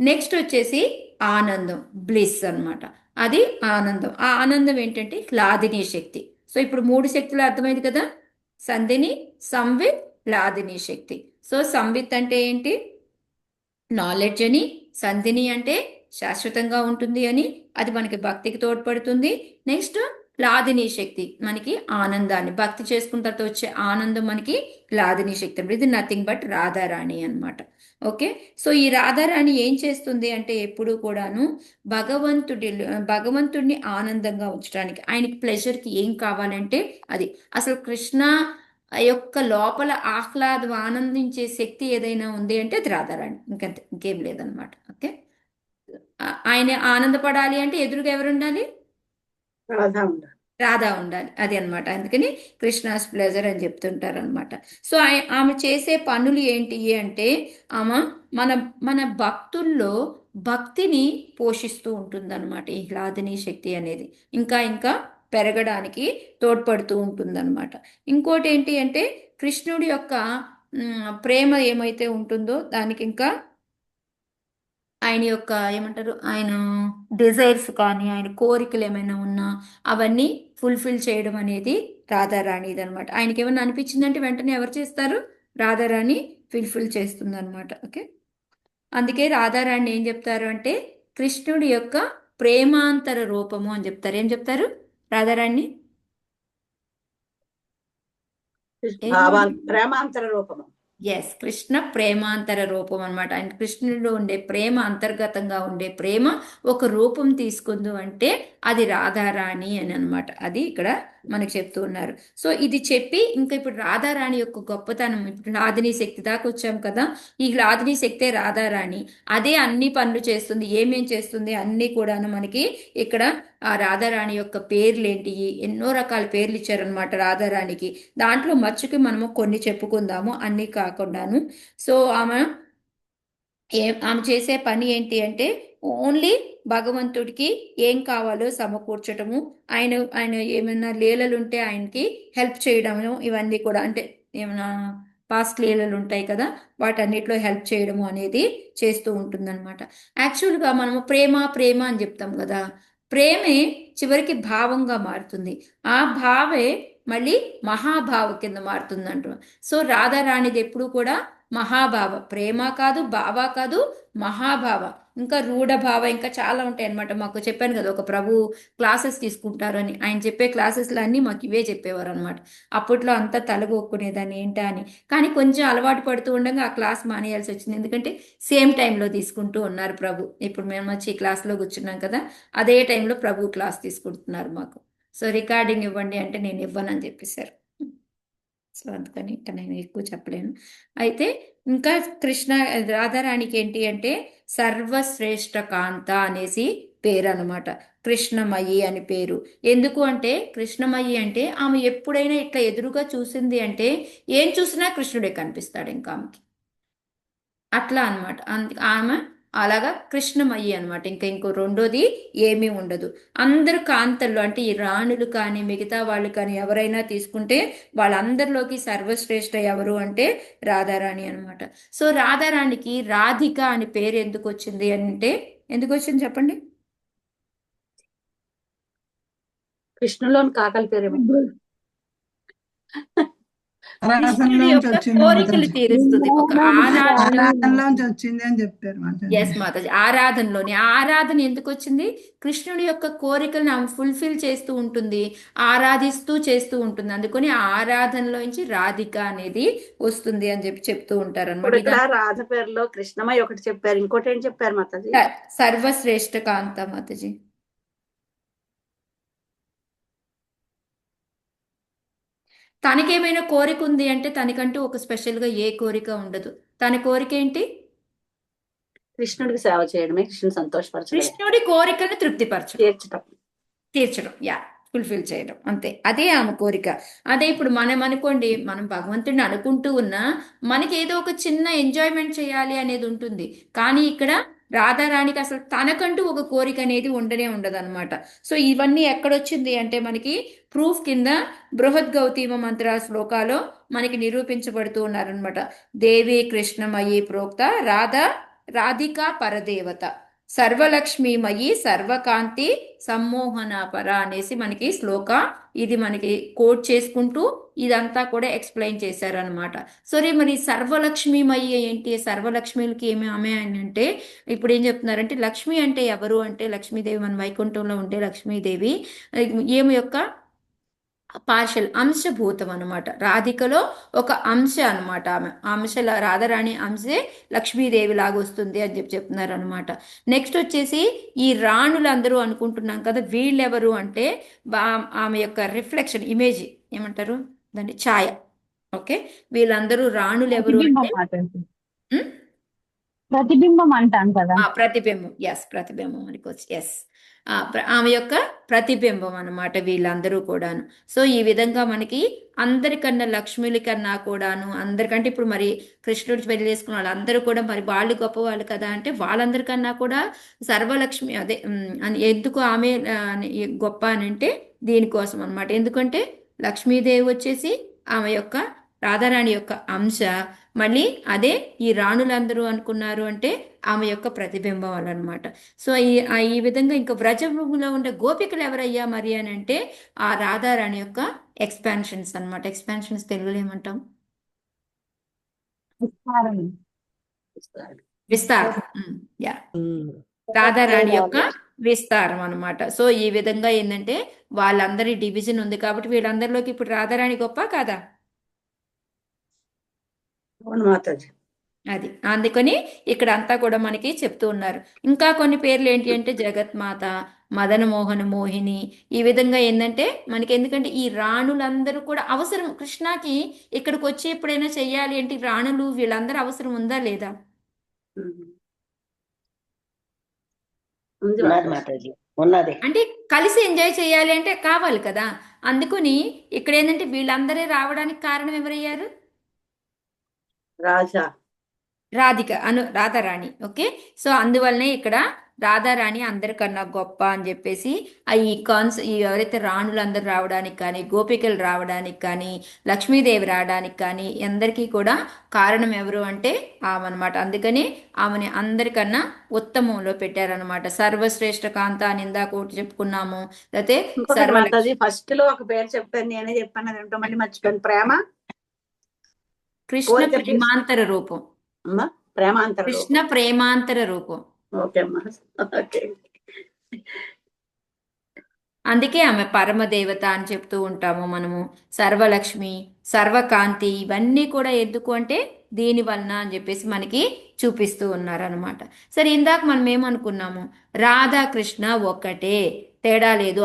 Speaker 1: నెక్స్ట్ వచ్చేసి ఆనందం, బ్లిస్ అన్నమాట. అది ఆనందం. ఆ ఆనందం ఏంటంటే లాదిని శక్తి. సో ఇప్పుడు 3 శక్తులు అర్థమైంది కదా, సంధిని, సంవిత్, లాదిని శక్తి. సో సంవిత్ అంటే ఏంటి? నాలెడ్జ్ అని. సంధిని అంటే శాశ్వతంగా ఉంటుంది అని, అది మనకి భక్తికి తోడ్పడుతుంది. నెక్స్ట్ లాదిని శక్తి మనకి ఆనందాన్ని, భక్తి చేసుకున్న తర్వాత వచ్చే ఆనందం మనకి లాదిని శక్తి. ఇది నథింగ్ బట్ రాధారాణి అన్నమాట. ఓకే, సో ఈ రాధారాణి ఏం చేస్తుంది అంటే ఎప్పుడు కూడాను భగవంతుడిని ఆనందంగా ఉంచడానికి, ఆయనకి ప్లెజర్కి ఏం కావాలంటే అది. అసలు కృష్ణ యొక్క లోపల ఆహ్లాదం, ఆనందించే శక్తి ఏదైనా ఉంది అంటే అది రాధారాణి, ఇంకంతే, ఇంకేం లేదనమాట. ఓకే, ఆయన ఆనందపడాలి అంటే ఎదురుగా ఎవరు ఉండాలి?
Speaker 7: రాధా ఉండాలి.
Speaker 1: రాధా ఉండాలి, అది అన్నమాట. అందుకని కృష్ణాస్ ప్లెజర్ అని చెప్తుంటారు అనమాట. సో ఆమె చేసే పనులు ఏంటి అంటే ఆమె మన మన భక్తుల్లో భక్తిని పోషిస్తూ ఉంటుందన్నమాట. ఈ లాదిని శక్తి అనేది ఇంకా ఇంకా పెరగడానికి తోడ్పడుతూ ఉంటుందన్నమాట. ఇంకోటి ఏంటి అంటే కృష్ణుడి యొక్క ప్రేమ ఏమైతే ఉంటుందో దానికి ఇంకా ఆయన యొక్క ఏమంటారు, ఆయన డిజైర్స్ కానీ ఆయన కోరికలు ఏమైనా ఉన్నా అవన్నీ ఫుల్ఫిల్ చేయడం అనేది రాధారాణిది అనమాట. ఆయనకి ఏమైనా అనిపించిందంటే వెంటనే ఎవరు చేస్తారు? రాధారాణి ఫుల్ఫిల్ చేస్తుంది అనమాట. ఓకే, అందుకే రాధారాణి ఏం చెప్తారు అంటే కృష్ణుడి యొక్క ప్రేమాంతర రూపము అని చెప్తారు. ఏం చెప్తారు రాధారాణి?
Speaker 7: ప్రేమాంతర రూపము.
Speaker 1: ఎస్, కృష్ణ ప్రేమాంతర రూపం అనమాట. ఆయన కృష్ణుడిలో ఉండే ప్రేమ, అంతర్గతంగా ఉండే ప్రేమ ఒక రూపం తీసుకుంది అంటే అది రాధారాణి అని అనమాట. అది ఇక్కడ మనకు చెప్తూ ఉన్నారు. సో ఇది చెప్పి ఇంకా ఇప్పుడు రాధారాణి యొక్క గొప్పతనం, ఇప్పుడు లాదిని శక్తి దాకా వచ్చాం కదా, ఈ లాదిని శక్తే రాధారాణి. అదే అన్ని పనులు చేస్తుంది. ఏమేం చేస్తుంది అన్నీ కూడాను మనకి ఇక్కడ ఆ రాధారాణి యొక్క పేర్లు ఏంటి, ఎన్నో రకాల పేర్లు ఇచ్చారనమాట రాధారాణికి. దాంట్లో మచ్చుకి మనము కొన్ని చెప్పుకుందాము, అన్నీ కాకుండాను. సో ఆమె చేసే పని ఏంటి అంటే ఓన్లీ భగవంతుడికి ఏం కావాలో సమకూర్చటము, ఆయన ఏమైనా లీలలు ఉంటే ఆయనకి హెల్ప్ చేయడము, ఇవన్నీ కూడా అంటే ఏమైనా పాస్ట్ లీలలు ఉంటాయి కదా వాటన్నిటిలో హెల్ప్ చేయడము అనేది చేస్తూ ఉంటుందన్నమాట. యాక్చువల్గా మనము ప్రేమ ప్రేమ అని చెప్తాం కదా, ప్రేమే చివరికి భావంగా మారుతుంది. ఆ భావే మళ్ళీ మహాభావ కింద మారుతుంది అంటారు. సో రాధారాణిది ఎప్పుడు కూడా మహాభావ. ప్రేమ కాదు, భావ కాదు, మహాభావ. ఇంకా రూఢ భావ, ఇంకా చాలా ఉంటాయి అనమాట. మాకు చెప్పాను కదా, ఒక ప్రభు క్లాసెస్ తీసుకుంటారు అని. ఆయన చెప్పే క్లాసెస్లో అన్నీ మాకు ఇవే చెప్పేవారు అనమాట. అప్పట్లో అంతా తలగొక్కునేదాన్ని ఏంటా అని. కానీ కొంచెం అలవాటు పడుతూ ఉండగా ఆ క్లాస్ మానేయాల్సి వచ్చింది. ఎందుకంటే సేమ్ టైంలో తీసుకుంటూ ఉన్నారు ప్రభు. ఇప్పుడు మేము వచ్చి ఈ క్లాస్లో కూర్చున్నాం కదా, అదే టైంలో ప్రభు క్లాస్ తీసుకుంటున్నారు మాకు. సో రికార్డింగ్ ఇవ్వండి అంటే నేను ఇవ్వనని చెప్పేశారు. సో అందుకని ఇంకా నేను ఎక్కువ చెప్పలేను. అయితే ఇంకా కృష్ణ రాధారాణికి ఏంటి అంటే సర్వశ్రేష్ఠ కాంత అనేసి పేరు అనమాట. కృష్ణమయి అని పేరు. ఎందుకు అంటే కృష్ణమయి అంటే ఆమె ఎప్పుడైనా ఇట్లా ఎదురుగా చూసింది అంటే ఏం చూసినా కృష్ణుడే కనిపిస్తాడు ఇంకా ఆమెకి. అట్లా అనమాట. ఆమె అలాగా కృష్ణమయ్యి అనమాట. ఇంకో రెండోది ఏమీ ఉండదు. అందరు కాంతల్లో అంటే ఈ రాణులు కానీ మిగతా వాళ్ళు కానీ ఎవరైనా తీసుకుంటే వాళ్ళందరిలోకి సర్వశ్రేష్ఠ ఎవరు అంటే రాధారాణి అనమాట. సో రాధారాణికి రాధిక అని పేరు ఎందుకు వచ్చింది అంటే, ఎందుకు వచ్చింది చెప్పండి?
Speaker 7: కృష్ణులోని కాకలి పేరేమో.
Speaker 1: కృష్ణుడి
Speaker 3: ఆరాధనలోంచి
Speaker 1: యొక్క
Speaker 3: వచ్చింది
Speaker 1: కోరికలు
Speaker 3: మాతాజీ.
Speaker 1: తీరుస్తుంది. ఒక ఆరాధన.
Speaker 3: ఆరాధనలోంచి వచ్చింది అని చెప్పారు మాతాజీ.
Speaker 1: ఎస్ మాతాజీ, ఆరాధనలోని ఆరాధన ఎందుకు వచ్చింది? కృష్ణుడి యొక్క కోరికలను ఆమె ఫుల్ఫిల్ చేస్తూ ఉంటుంది, ఆరాధిస్తూ చేస్తూ ఉంటుంది. అందుకని ఆ ఆరాధనలోంచి రాధిక అనేది వస్తుంది అని చెప్పి చెప్తూ ఉంటారు
Speaker 7: ఇప్పుడు ఇక్కడ
Speaker 1: అనమాట.
Speaker 7: రాధ పేరులో కృష్ణమయ్య ఒకటి చెప్పారు, ఇంకోటి ఏం చెప్పారు మాతాజీ?
Speaker 1: సర్వశ్రేష్ఠ కాంత మాతాజీ. తనకేమైనా కోరిక ఉంది అంటే తనకంటూ ఒక స్పెషల్గా ఏ కోరిక ఉండదు. తన కోరిక ఏంటి?
Speaker 7: కృష్ణుడికి సేవ చేయడమే, కృష్ణుని సంతోషపరచడమే,
Speaker 1: కృష్ణుడి కోరికను తృప్తిపరచడం, తీర్చడం, ఫుల్ఫిల్ చేయడం, అంతే. అదే ఆమె కోరిక. అదే ఇప్పుడు మనం అనుకోండి, మనం భగవంతుడిని అనుకుంటూ ఉన్నా మనకి ఏదో ఒక చిన్న ఎంజాయ్మెంట్ చేయాలి అనేది ఉంటుంది. కానీ ఇక్కడ రాధారాణికి అసలు తనకంటూ ఒక కోరిక అనేది ఉండనే ఉండదు అనమాట. సో ఇవన్నీ ఎక్కడొచ్చింది అంటే మనకి ప్రూఫ్ కింద బృహద్గౌతమ మంత్ర శ్లోకాలో మనకి నిరూపించబడుతూ ఉన్నారనమాట. దేవి కృష్ణమయి ప్రోక్త రాధికా పరదేవత సర్వలక్ష్మీమయి సర్వకాంతి సమ్మోహన పర అనేసి మనకి శ్లోక ఇది మనకి కోట్ చేసుకుంటూ ఇదంతా కూడా ఎక్స్ప్లెయిన్ చేశారనమాట. సరే, మరి సర్వలక్ష్మీమయి ఏంటి? సర్వలక్ష్మిలకి ఏమి ఆమె అని అంటే ఇప్పుడు ఏం చెప్తున్నారంటే లక్ష్మి అంటే ఎవరు అంటే లక్ష్మీదేవి మన వైకుంఠంలో ఉండే లక్ష్మీదేవి ఏమి యొక్క పార్షల్ అంశభూతం అనమాట. రాధికలో ఒక అంశ అనమాట. ఆమె అంశల రాధారాణి అంశే లక్ష్మీదేవి లాగా వస్తుంది అని చెప్తున్నారు అనమాట. నెక్స్ట్ వచ్చేసి ఈ రాణులందరూ అనుకుంటున్నాం కదా, వీళ్ళెవరు అంటే ఆమె యొక్క రిఫ్లెక్షన్, ఇమేజ్ ఏమంటారు దాన్ని, ఛాయ. ఓకే, వీళ్ళందరూ రాణులు ఎవరు అంటే
Speaker 9: ప్రతిబింబం అంటాం కదా.
Speaker 1: ప్రతిబింబం. ఎస్, ప్రతిబింబం అనుకోవచ్చు. ఎస్, ఆమె యొక్క ప్రతిబింబం అనమాట వీళ్ళందరూ కూడాను. సో ఈ విధంగా మనకి అందరికన్నా లక్ష్మిల కన్నా కూడాను అందరికంటే ఇప్పుడు మరి కృష్ణుడి పెళ్లి చేసుకున్న వాళ్ళందరూ కూడా మరి వాళ్ళు గొప్పవాళ్ళు కదా అంటే వాళ్ళందరికన్నా కూడా సర్వలక్ష్మి అదే ఎందుకు ఆమె గొప్ప అని అంటే దీనికోసం అనమాట. ఎందుకంటే లక్ష్మీదేవి వచ్చేసి ఆమె యొక్క రాధారాణి యొక్క అంశ, మళ్ళీ అదే ఈ రాణులందరూ అనుకున్నారు అంటే ఆమె యొక్క ప్రతిబింబం అనమాట. సో ఈ విధంగా ఇంకా వ్రజభూమిలో ఉండే గోపికలు ఎవరయ్యా మరి అని అంటే ఆ రాధారాణి యొక్క ఎక్స్పాన్షన్స్ అనమాట. ఎక్స్పాన్షన్స్ తెలుగులో ఏమంటాం? విస్తారం. యా, రాధారాణి యొక్క విస్తారం అనమాట. సో ఈ విధంగా ఏంటంటే వాళ్ళందరి డివిజన్ ఉంది కాబట్టి వీళ్ళందరిలోకి ఇప్పుడు రాధారాణి గొప్ప కాదా? అది అందుకని ఇక్కడ అంతా కూడా మనకి చెప్తూ ఉన్నారు. ఇంకా కొన్ని పేర్లు ఏంటి అంటే జగత్మాత, మదన మోహన మోహిని, ఈ విధంగా ఏంటంటే మనకి ఎందుకంటే ఈ రాణులందరూ కూడా అవసరం కృష్ణకి ఇక్కడికి వచ్చి ఎప్పుడైనా చెయ్యాలి అంటే రాణులు వీళ్ళందరూ అవసరం ఉందా లేదా? అంటే కలిసి ఎంజాయ్ చేయాలి అంటే కావాలి కదా. అందుకని ఇక్కడ ఏంటంటే వీళ్ళందరే రావడానికి కారణం ఎవరయ్యారు? రాధిక రాధారాణి. ఓకే, సో అందువల్లనే ఇక్కడ రాధారాణి అందరికన్నా గొప్ప అని చెప్పేసి ఈ ఎవరైతే రాణులు అందరూ రావడానికి కానీ గోపికలు రావడానికి కానీ లక్ష్మీదేవి రావడానికి కానీ అందరికీ కూడా కారణం ఎవరు అంటే ఆమె అనమాట. అందుకని ఆమెని అందరికన్నా ఉత్తమంలో పెట్టారనమాట. సర్వశ్రేష్ఠ కాంత అని ఇందాక ఒకటి చెప్పుకున్నాము. అయితే
Speaker 7: ఫస్ట్ లో ఒక పేరు చెప్పాను, నేనే చెప్పాను, అదేంటో మళ్ళీ మర్చిపోయాను. ప్రేమ
Speaker 1: కృష్ణ
Speaker 7: కోరిక తీర్చు
Speaker 1: ప్రేమాంతర రూపం.
Speaker 7: అమ్మా. ప్రేమాంతర
Speaker 1: కృష్ణ
Speaker 7: రూపం.
Speaker 1: ప్రేమాంతర రూపం.
Speaker 7: ఓకే అమ్మా. ఓకే.
Speaker 1: అందుకే ఆమె పరమదేవత అని చెప్తూ ఉంటాము మనము. సర్వలక్ష్మి, సర్వకాంతి, ఇవన్నీ కూడా ఎందుకు అంటే దీని వలన అని చెప్పేసి మనకి చూపిస్తూ ఉన్నారనమాట. సరే, ఇందాక మనం ఏమనుకున్నాము, రాధాకృష్ణ ఒక్కటే, తేడా లేదు,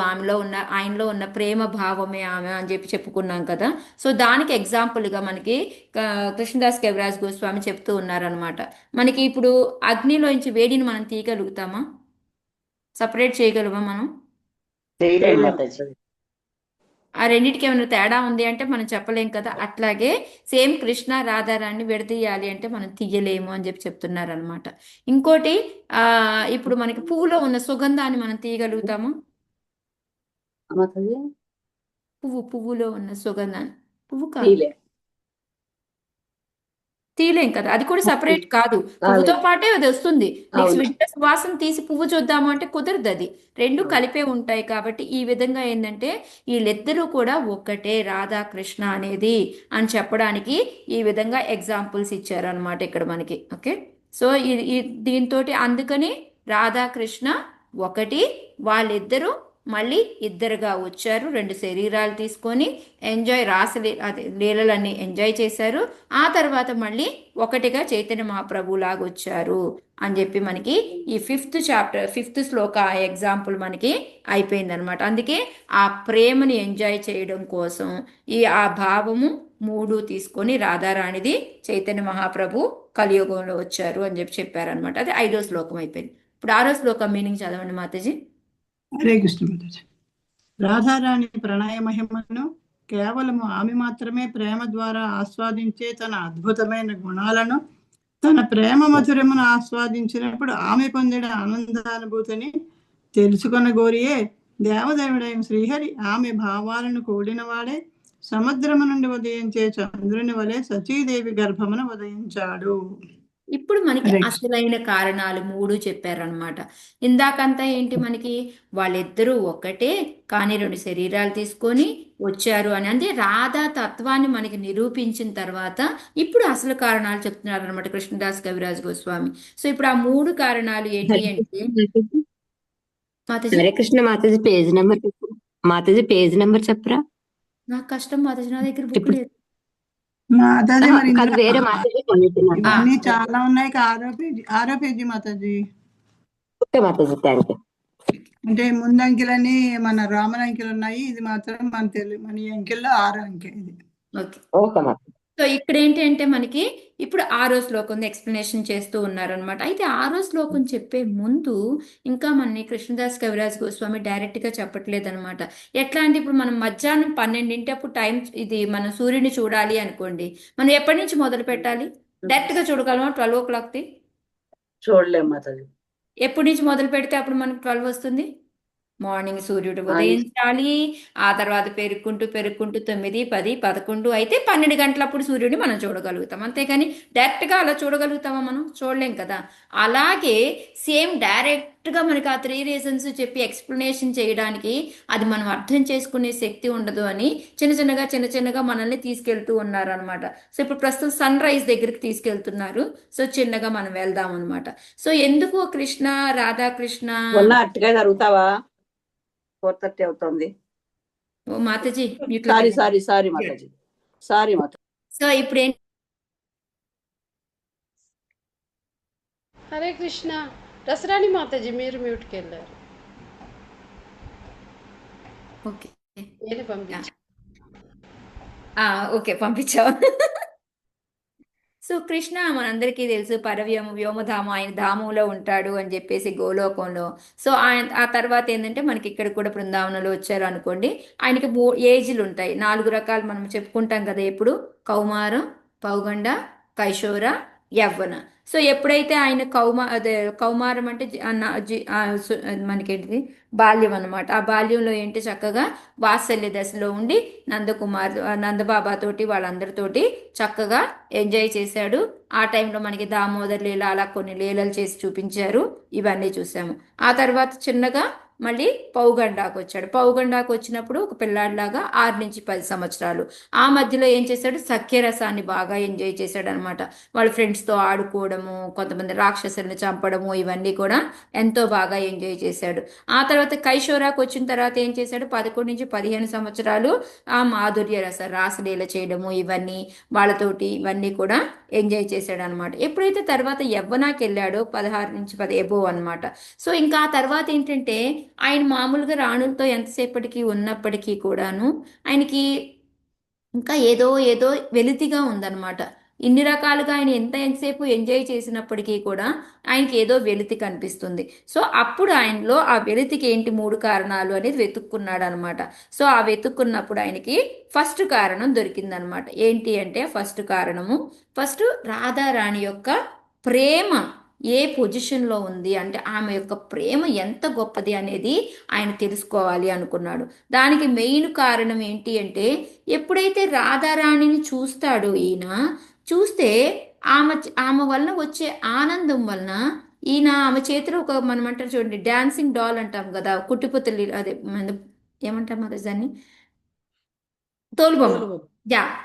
Speaker 1: ఆయనలో ఉన్న ప్రేమ భావమే ఆమె అని చెప్పి చెప్పుకున్నాం కదా. సో దానికి ఎగ్జాంపుల్గా మనకి కృష్ణదాస్ కవిరాజ్ గోస్వామి చెప్తూ ఉన్నారనమాట. మనకి ఇప్పుడు అగ్నిలోంచి వేడిని మనం తీయగలుగుతామా? సపరేట్ చేయగలమా మనం?
Speaker 2: చేయలేము మాతాజీ.
Speaker 1: ఆ రెండింటికి ఏమైనా తేడా ఉంది అంటే మనం చెప్పలేం కదా. అట్లాగే సేమ్ కృష్ణ రాధారాన్ని విడదీయాలి అంటే మనం తీయలేము అని చెప్పి చెప్తున్నారనమాట. ఇంకోటి, ఇప్పుడు మనకి పువ్వులో ఉన్న సుగంధాన్ని మనం తీయగలుగుతాము?
Speaker 7: మాతాజీ
Speaker 1: పువ్వులో ఉన్న సుగంధాన్ని, పువ్వు కాదు,
Speaker 7: తీలే
Speaker 1: తీయలేం కదా. అది కూడా సపరేట్ కాదు, పువ్వుతో పాటే అది వస్తుంది. నెక్స్ట్
Speaker 7: అవును.
Speaker 1: వింటర్ సువాసన తీసి పువ్వు చూద్దాము అంటే కుదరదు, అది రెండు కలిపే ఉంటాయి. కాబట్టి ఈ విధంగా ఏంటంటే వీళ్ళిద్దరూ కూడా ఒక్కటే రాధాకృష్ణ అనేది అని చెప్పడానికి ఈ విధంగా ఎగ్జాంపుల్స్ ఇచ్చారనమాట ఇక్కడ మనకి. ఓకే, సో దీంతో అందుకని రాధాకృష్ణ ఒకటి, వాళ్ళిద్దరూ మళ్ళీ ఇద్దరుగా వచ్చారు, రెండు శరీరాలు తీసుకొని అదే లీలలన్నీ ఎంజాయ్ చేశారు. ఆ తర్వాత మళ్ళీ ఒకటిగా చైతన్య మహాప్రభు లాగా వచ్చారు అని చెప్పి మనకి ఈ 5th శ్లోక ఎగ్జాంపుల్ మనకి అయిపోయిందనమాట. అందుకే ఆ ప్రేమని ఎంజాయ్ చేయడం కోసం ఆ భావము 3 తీసుకొని రాధారాణిది చైతన్య మహాప్రభు కలియుగంలో వచ్చారు అని చెప్పి చెప్పారనమాట. అది 5వ శ్లోకం అయిపోయింది. ఇప్పుడు 6వ శ్లోకం మీనింగ్ చదవండి మాతాజీ.
Speaker 3: హరే కృష్ణ మాతాజీ. రాధారాణి ప్రణయ మహిమను కేవలము ఆమె మాత్రమే ప్రేమ ద్వారా ఆస్వాదించే తన అద్భుతమైన గుణాలను, తన ప్రేమ మధురమును ఆస్వాదించినప్పుడు ఆమె పొందిన ఆనందానుభూతిని తెలుసుకొనగోరియే దేవదేవుడైన శ్రీహరి ఆమె భావాలను కూడినవాడే సముద్రము నుండి ఉదయించే చంద్రుని వలె సచీదేవి గర్భమున ఉదయించాడు.
Speaker 1: ఇప్పుడు మనకి
Speaker 3: హరే
Speaker 1: అసలైన కారణాలు 3 చెప్పారనమాట. ఇందాకంతా ఏంటి, మనకి వాళ్ళిద్దరూ ఒక్కటే కానీ 2 శరీరాలు తీసుకొని వచ్చారు అని, అంటే రాధా తత్వాన్ని మనకి నిరూపించిన తర్వాత ఇప్పుడు అసలు కారణాలు చెప్తున్నారు అనమాట కృష్ణదాస్ కవిరాజ్ గోస్వామి. సో ఇప్పుడు ఆ 3 కారణాలు ఏంటి అంటే, మాతాజీ
Speaker 9: హరే కృష్ణ మాతాజీ పేజ్ నెంబర్ చెప్పు. మాతాజీ పేజ్ నెంబర్ చెప్పరా?
Speaker 1: నాకు కష్టం మాతాజీ, నా దగ్గర బుక్
Speaker 9: ఇప్పుడు
Speaker 1: లేదు.
Speaker 3: మాతాజీ మరి
Speaker 9: కాదు,
Speaker 3: ఇందులో
Speaker 9: వేరే మాతాజీ పంపిస్తున్నారు.
Speaker 3: ఇవన్నీ చాలా ఉన్నాయి. 6వ page Mataji.
Speaker 9: Okay Mataji, thank you.
Speaker 3: అంటే ముందు అంకెలని మన రామన్ అంకెలు ఉన్నాయి, ఇది మాత్రం మన ఈ అంకెల్లో 6 అంకె ఇది.
Speaker 1: Okay,
Speaker 9: okay Mataji.
Speaker 1: సో ఇక్కడ ఏంటి అంటే మనకి ఇప్పుడు 6వ శ్లోకం ఎక్స్ప్లెనేషన్ చేస్తూ ఉన్నారనమాట. అయితే 6వ శ్లోకం చెప్పే ముందు ఇంకా మనని కృష్ణదాస్ కవిరాజ్ గోస్వామి డైరెక్ట్గా చెప్పట్లేదు అనమాట. ఎట్లా అంటే ఇప్పుడు మనం మధ్యాహ్నం 12 అప్పుడు టైం, ఇది మనం సూర్యుని చూడాలి అనుకోండి, మనం ఎప్పటి నుంచి మొదలు పెట్టాలి? డైరెక్ట్గా చూడగలమా 12 o'clockది?
Speaker 7: చూడలేము మాతాజీ.
Speaker 1: ఎప్పటి నుంచి మొదలు పెడితే అప్పుడు మనకి 12 వస్తుంది? మార్నింగ్ సూర్యుడు ఉదయించాలి, ఆ తర్వాత పెరుక్కుంటూ 9, 10, 11 అయితే 12 గంటలప్పుడు సూర్యుడిని మనం చూడగలుగుతాం. అంతేకాని డైరెక్ట్గా అలా చూడగలుగుతామా? మనం చూడలేం కదా. అలాగే సేమ్ డైరెక్ట్గా మనకి ఆ 3 రీజన్స్ చెప్పి ఎక్స్ప్లెనేషన్ చేయడానికి అది మనం అర్థం చేసుకునే శక్తి ఉండదు అని చిన్న చిన్నగా మనల్ని తీసుకెళ్తూ ఉన్నారనమాట. సో ఇప్పుడు ప్రస్తుతం సన్ రైజ్ దగ్గరికి తీసుకెళ్తున్నారు. సో చిన్నగా మనం వెళ్దాం అనమాట. సో ఎందుకు కృష్ణ రాధాకృష్ణ
Speaker 7: మొన్న అట్టుగా జరుగుతావా? 4:30 అవుతుంది.
Speaker 1: ఓ మాతాజీ మ్యూట్
Speaker 7: సారీ మాతాజీ, సారీ మాతాజీ.
Speaker 1: సో ఇప్పుడు ఏంటి,
Speaker 6: హరే కృష్ణ. దసరాని మాతాజీ మీరు మ్యూట్కి వెళ్ళారు.
Speaker 1: ఓకే
Speaker 6: ఏది పంపించు.
Speaker 1: ఓకే పంపించావు. సో కృష్ణ మనందరికీ తెలుసు వ్యోమధామ, ఆయన ధామంలో ఉంటాడు అని చెప్పేసి గోలోకంలో. సో ఆ తర్వాత ఏంటంటే మనకి ఇక్కడ కూడా బృందావనంలో వచ్చారు అనుకోండి, ఆయనకి ఏజ్లు ఉంటాయి. 4 రకాలు మనం చెప్పుకుంటాం కదా ఎప్పుడు, కౌమారం, పౌగండ, కైశోర, యవ్వన. సో ఎప్పుడైతే ఆయన కౌమారం అంటే మనకేంటిది బాల్యం అనమాట. ఆ బాల్యంలో ఏంటి చక్కగా వాత్సల్య దశలో ఉండి నందబాబా తోటి వాళ్ళందరితోటి చక్కగా ఎంజాయ్ చేశాడు. ఆ టైంలో మనకి దామోదర్ లీల అలా కొన్ని లీలలు చేసి చూపించారు, ఇవన్నీ చూసాము. ఆ తర్వాత చిన్నగా మళ్ళీ పౌగండాకు వచ్చాడు. పౌగండాకు వచ్చినప్పుడు ఒక పిల్లాడిలాగా 6 నుంచి 10 సంవత్సరాలు. ఆ మధ్యలో ఏం చేశాడు, సఖ్యరసాన్ని బాగా ఎంజాయ్ చేశాడు అనమాట. వాళ్ళ ఫ్రెండ్స్తో ఆడుకోవడము, కొంతమంది రాక్షసుల్ని చంపడము, ఇవన్నీ కూడా ఎంతో బాగా ఎంజాయ్ చేశాడు. ఆ తర్వాత కైశోరాకు వచ్చిన తర్వాత ఏం చేశాడు, 11 నుంచి 15 సంవత్సరాలు ఆ మాధుర్య రాసలీల చేయడము, ఇవన్నీ వాళ్ళతోటి ఇవన్నీ కూడా ఎంజాయ్ చేశాడు అనమాట. ఎప్పుడైతే తర్వాత యవ్వనాకి వెళ్ళాడో 16 నుంచి 10 ఎబోవ్ అనమాట. సో ఇంకా ఆ తర్వాత ఏంటంటే ఆయన మామూలుగా రాణులతో ఎంతసేపటికి ఉన్నప్పటికీ కూడాను ఆయనకి ఇంకా ఏదో ఏదో వెలితిగా ఉందన్నమాట. ఇన్ని రకాలుగా ఆయన ఎంతసేపు ఎంజాయ్ చేసినప్పటికీ కూడా ఆయనకి ఏదో వెలితి కనిపిస్తుంది. సో అప్పుడు ఆయనలో ఆ వెలితికి ఏంటి 3 కారణాలు అనేది వెతుక్కున్నాడు అనమాట. సో ఆ వెతుక్కున్నప్పుడు ఆయనకి ఫస్ట్ కారణం దొరికిందనమాట. ఏంటి అంటే ఫస్ట్ రాధారాణి యొక్క ప్రేమ ఏ పొజిషన్లో ఉంది అంటే ఆమె యొక్క ప్రేమ ఎంత గొప్పది అనేది ఆయన తెలుసుకోవాలి అనుకున్నాడు. దానికి మెయిన్ కారణం ఏంటి అంటే ఎప్పుడైతే రాధారాణిని చూస్తాడో ఈయన, చూస్తే ఆమె ఆమె వలన వచ్చే ఆనందం వలన ఈయన ఆమె చేతిలో ఒక మనం అంటారు చూడండి డాన్సింగ్ డాల్ అంటాం కదా, కుట్టిపుతలి అదే ఏమంటాం మరి దాన్ని, తోలుబొమ్మ.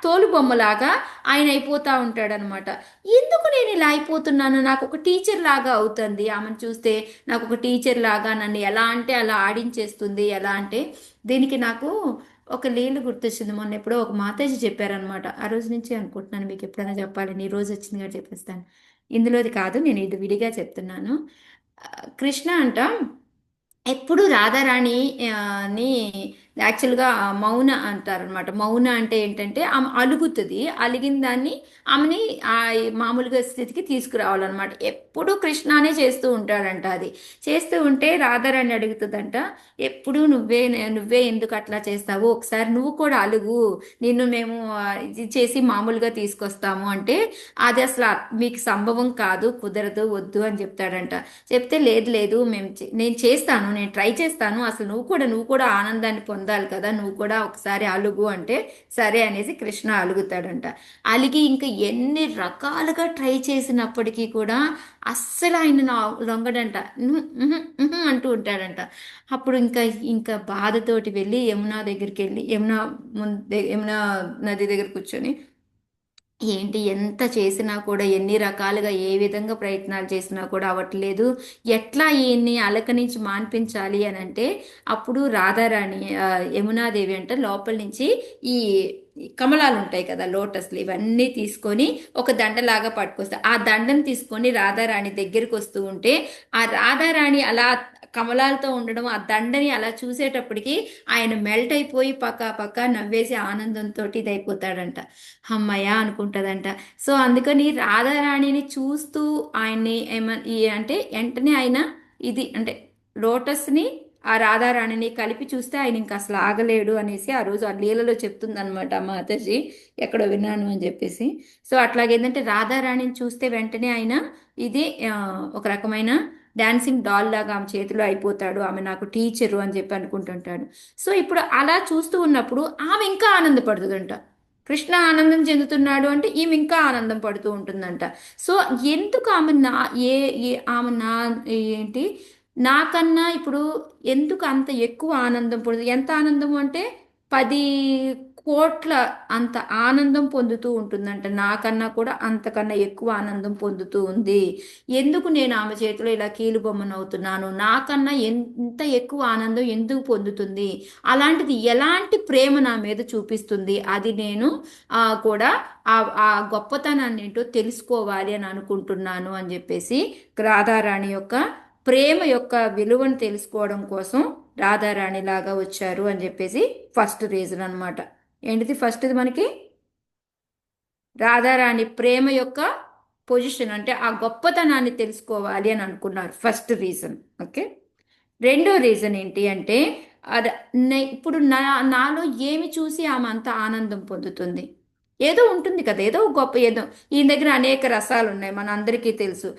Speaker 1: తోలుబొమ్మలాగా ఆయన అయిపోతా ఉంటాడనమాట. ఎందుకు నేను ఇలా అయిపోతున్నాను, నాకు ఒక టీచర్ లాగా అవుతుంది ఆమెను చూస్తే, నాకు ఒక టీచర్ లాగా నన్ను ఎలా అంటే అలా ఆడించేస్తుంది. ఎలా అంటే దీనికి నాకు ఒక లీల గుర్తొచ్చింది. మొన్న ఎప్పుడో ఒక మాతాజీ చెప్పారనమాట. ఆ రోజు నుంచి అనుకుంటున్నాను మీకు ఎప్పుడైనా చెప్పాలని, ఈ రోజు వచ్చింది కాబట్టి చెప్పేస్తాను. ఇందులోది కాదు, నేను ఇది విడిగా చెప్తున్నాను. కృష్ణ అంట ఎప్పుడు రాధారాణి ని యాక్చువల్గా మౌన అంటారనమాట. మౌన అంటే ఏంటంటే ఆమె అలుగుతుంది, అలిగిన దాన్ని ఆమెని ఆ మామూలుగా స్థితికి తీసుకురావాలన్నమాట. ఎప్పుడు కృష్ణానే చేస్తూ ఉంటాడంట. అది చేస్తూ ఉంటే రాధారాణి అడుగుతుందంట, ఎప్పుడు నువ్వే ఎందుకు అట్లా చేస్తావు, ఒకసారి నువ్వు కూడా అలుగు, నిన్ను మేము ఇది చేసి మామూలుగా తీసుకొస్తాము అంటే అది అసలు మీకు సంభవం కాదు, కుదరదు, వద్దు అని చెప్తాడంట. చెప్తే లేదు నేను చేస్తాను, నేను ట్రై చేస్తాను, అసలు నువ్వు కూడా ఆనందాన్ని పొందాలి కదా, నువ్వు కూడా ఒకసారి అలుగు అంటే సరే అనేసి కృష్ణ అలుగుతాడంట. అలిగి ఇంకా ఎన్ని రకాలుగా ట్రై చేసినప్పటికీ కూడా అస్సలు ఆయన లొంగడంట, అంటూ ఉంటాడంట. అప్పుడు ఇంకా బాధతోటి వెళ్ళి యమునా దగ్గరికి వెళ్ళి యమునా నది దగ్గర కూర్చొని ఏంటి ఎంత చేసినా కూడా, ఎన్ని రకాలుగా ఏ విధంగా ప్రయత్నాలు చేసినా కూడా అవ్వట్లేదు, ఎట్లా ఈయన్ని అలక నుంచి మాన్పించాలి అని అంటే అప్పుడు రాధారాణి యమునాదేవి అంట లోపల నుంచి ఈ కమలాలు ఉంటాయి కదా, లోటస్లు, ఇవన్నీ తీసుకొని ఒక దండలాగా పట్టుకొస్తారు. ఆ దండను తీసుకొని రాధారాణి దగ్గరికి వస్తూ ఉంటే ఆ రాధారాణి అలా కమలాలతో ఉండడం, ఆ దండని అలా చూసేటప్పటికి ఆయన మెల్ట్ అయిపోయి పక్క నవ్వేసి ఆనందంతో ఇదైపోతాడంట. అమ్మయ్య అనుకుంటుందంట. సో అందుకని రాధారాణిని చూస్తూ ఆయన్ని అంటే వెంటనే ఆయన ఇది అంటే లోటస్ని ఆ రాధారాణిని కలిపి చూస్తే ఆయన ఇంకా అసలు ఆగలేడు అనేసి ఆ రోజు ఆ లీలలో చెప్తుందనమాట మాతాజీ, ఎక్కడో విన్నాను అని చెప్పేసి. సో అట్లాగేంటంటే రాధారాణిని చూస్తే వెంటనే ఆయన ఇది ఒక రకమైన డాన్సింగ్ డాల్ లాగా ఆమె చేతిలో అయిపోతాడు, ఆమె నాకు టీచరు అని చెప్పి అనుకుంటుంటాడు. సో ఇప్పుడు అలా చూస్తూ ఉన్నప్పుడు ఆమె ఇంకా ఆనందపడుతుందంట. కృష్ణ ఆనందం చెందుతున్నాడు అంటే ఈమె ఇంకా ఆనందం పడుతూ ఉంటుందంట. సో ఎందుకు ఆమె ఆమె ఏంటి నాకన్నా ఇప్పుడు ఎందుకు అంత ఎక్కువ ఆనందం పడుతుంది, ఎంత ఆనందం అంటే 10 కోట్ల అంత ఆనందం పొందుతూ ఉంటుందంట. నాకన్నా కూడా అంతకన్నా ఎక్కువ ఆనందం పొందుతూ ఉంది. ఎందుకు నేను ఆమె చేతిలో ఇలా కీలుబొమ్మనవుతున్నాను, నాకన్నా ఎంత ఎక్కువ ఆనందం ఎందుకు పొందుతుంది, అలాంటిది ఎలాంటి ప్రేమ నా మీద చూపిస్తుంది, అది నేను కూడా ఆ గొప్పతనాన్ని ఏంటో తెలుసుకోవాలి అని అనుకుంటున్నాను అని చెప్పేసి రాధారాణి యొక్క ప్రేమ యొక్క విలువను తెలుసుకోవడం కోసం రాధారాణి లాగా వచ్చారు అని చెప్పేసి ఫస్ట్ రీజన్ అనమాట. ఏంటిది ఫస్ట్ది మనకి రాధారాణి ప్రేమ యొక్క పొజిషన్ అంటే ఆ గొప్పతనాన్ని తెలుసుకోవాలి అని అనుకున్నారు, ఫస్ట్ రీజన్. ఓకే, రెండో రీజన్ ఏంటి అంటే అది ఇప్పుడు నాలో ఏమి చూసి ఆమె అంత ఆనందం పొందుతుంది, ఏదో ఉంటుంది కదా, ఏదో గొప్ప, ఏదో ఈ దగ్గర అనేక రసాలు ఉన్నాయి మన అందరికీ తెలుసు.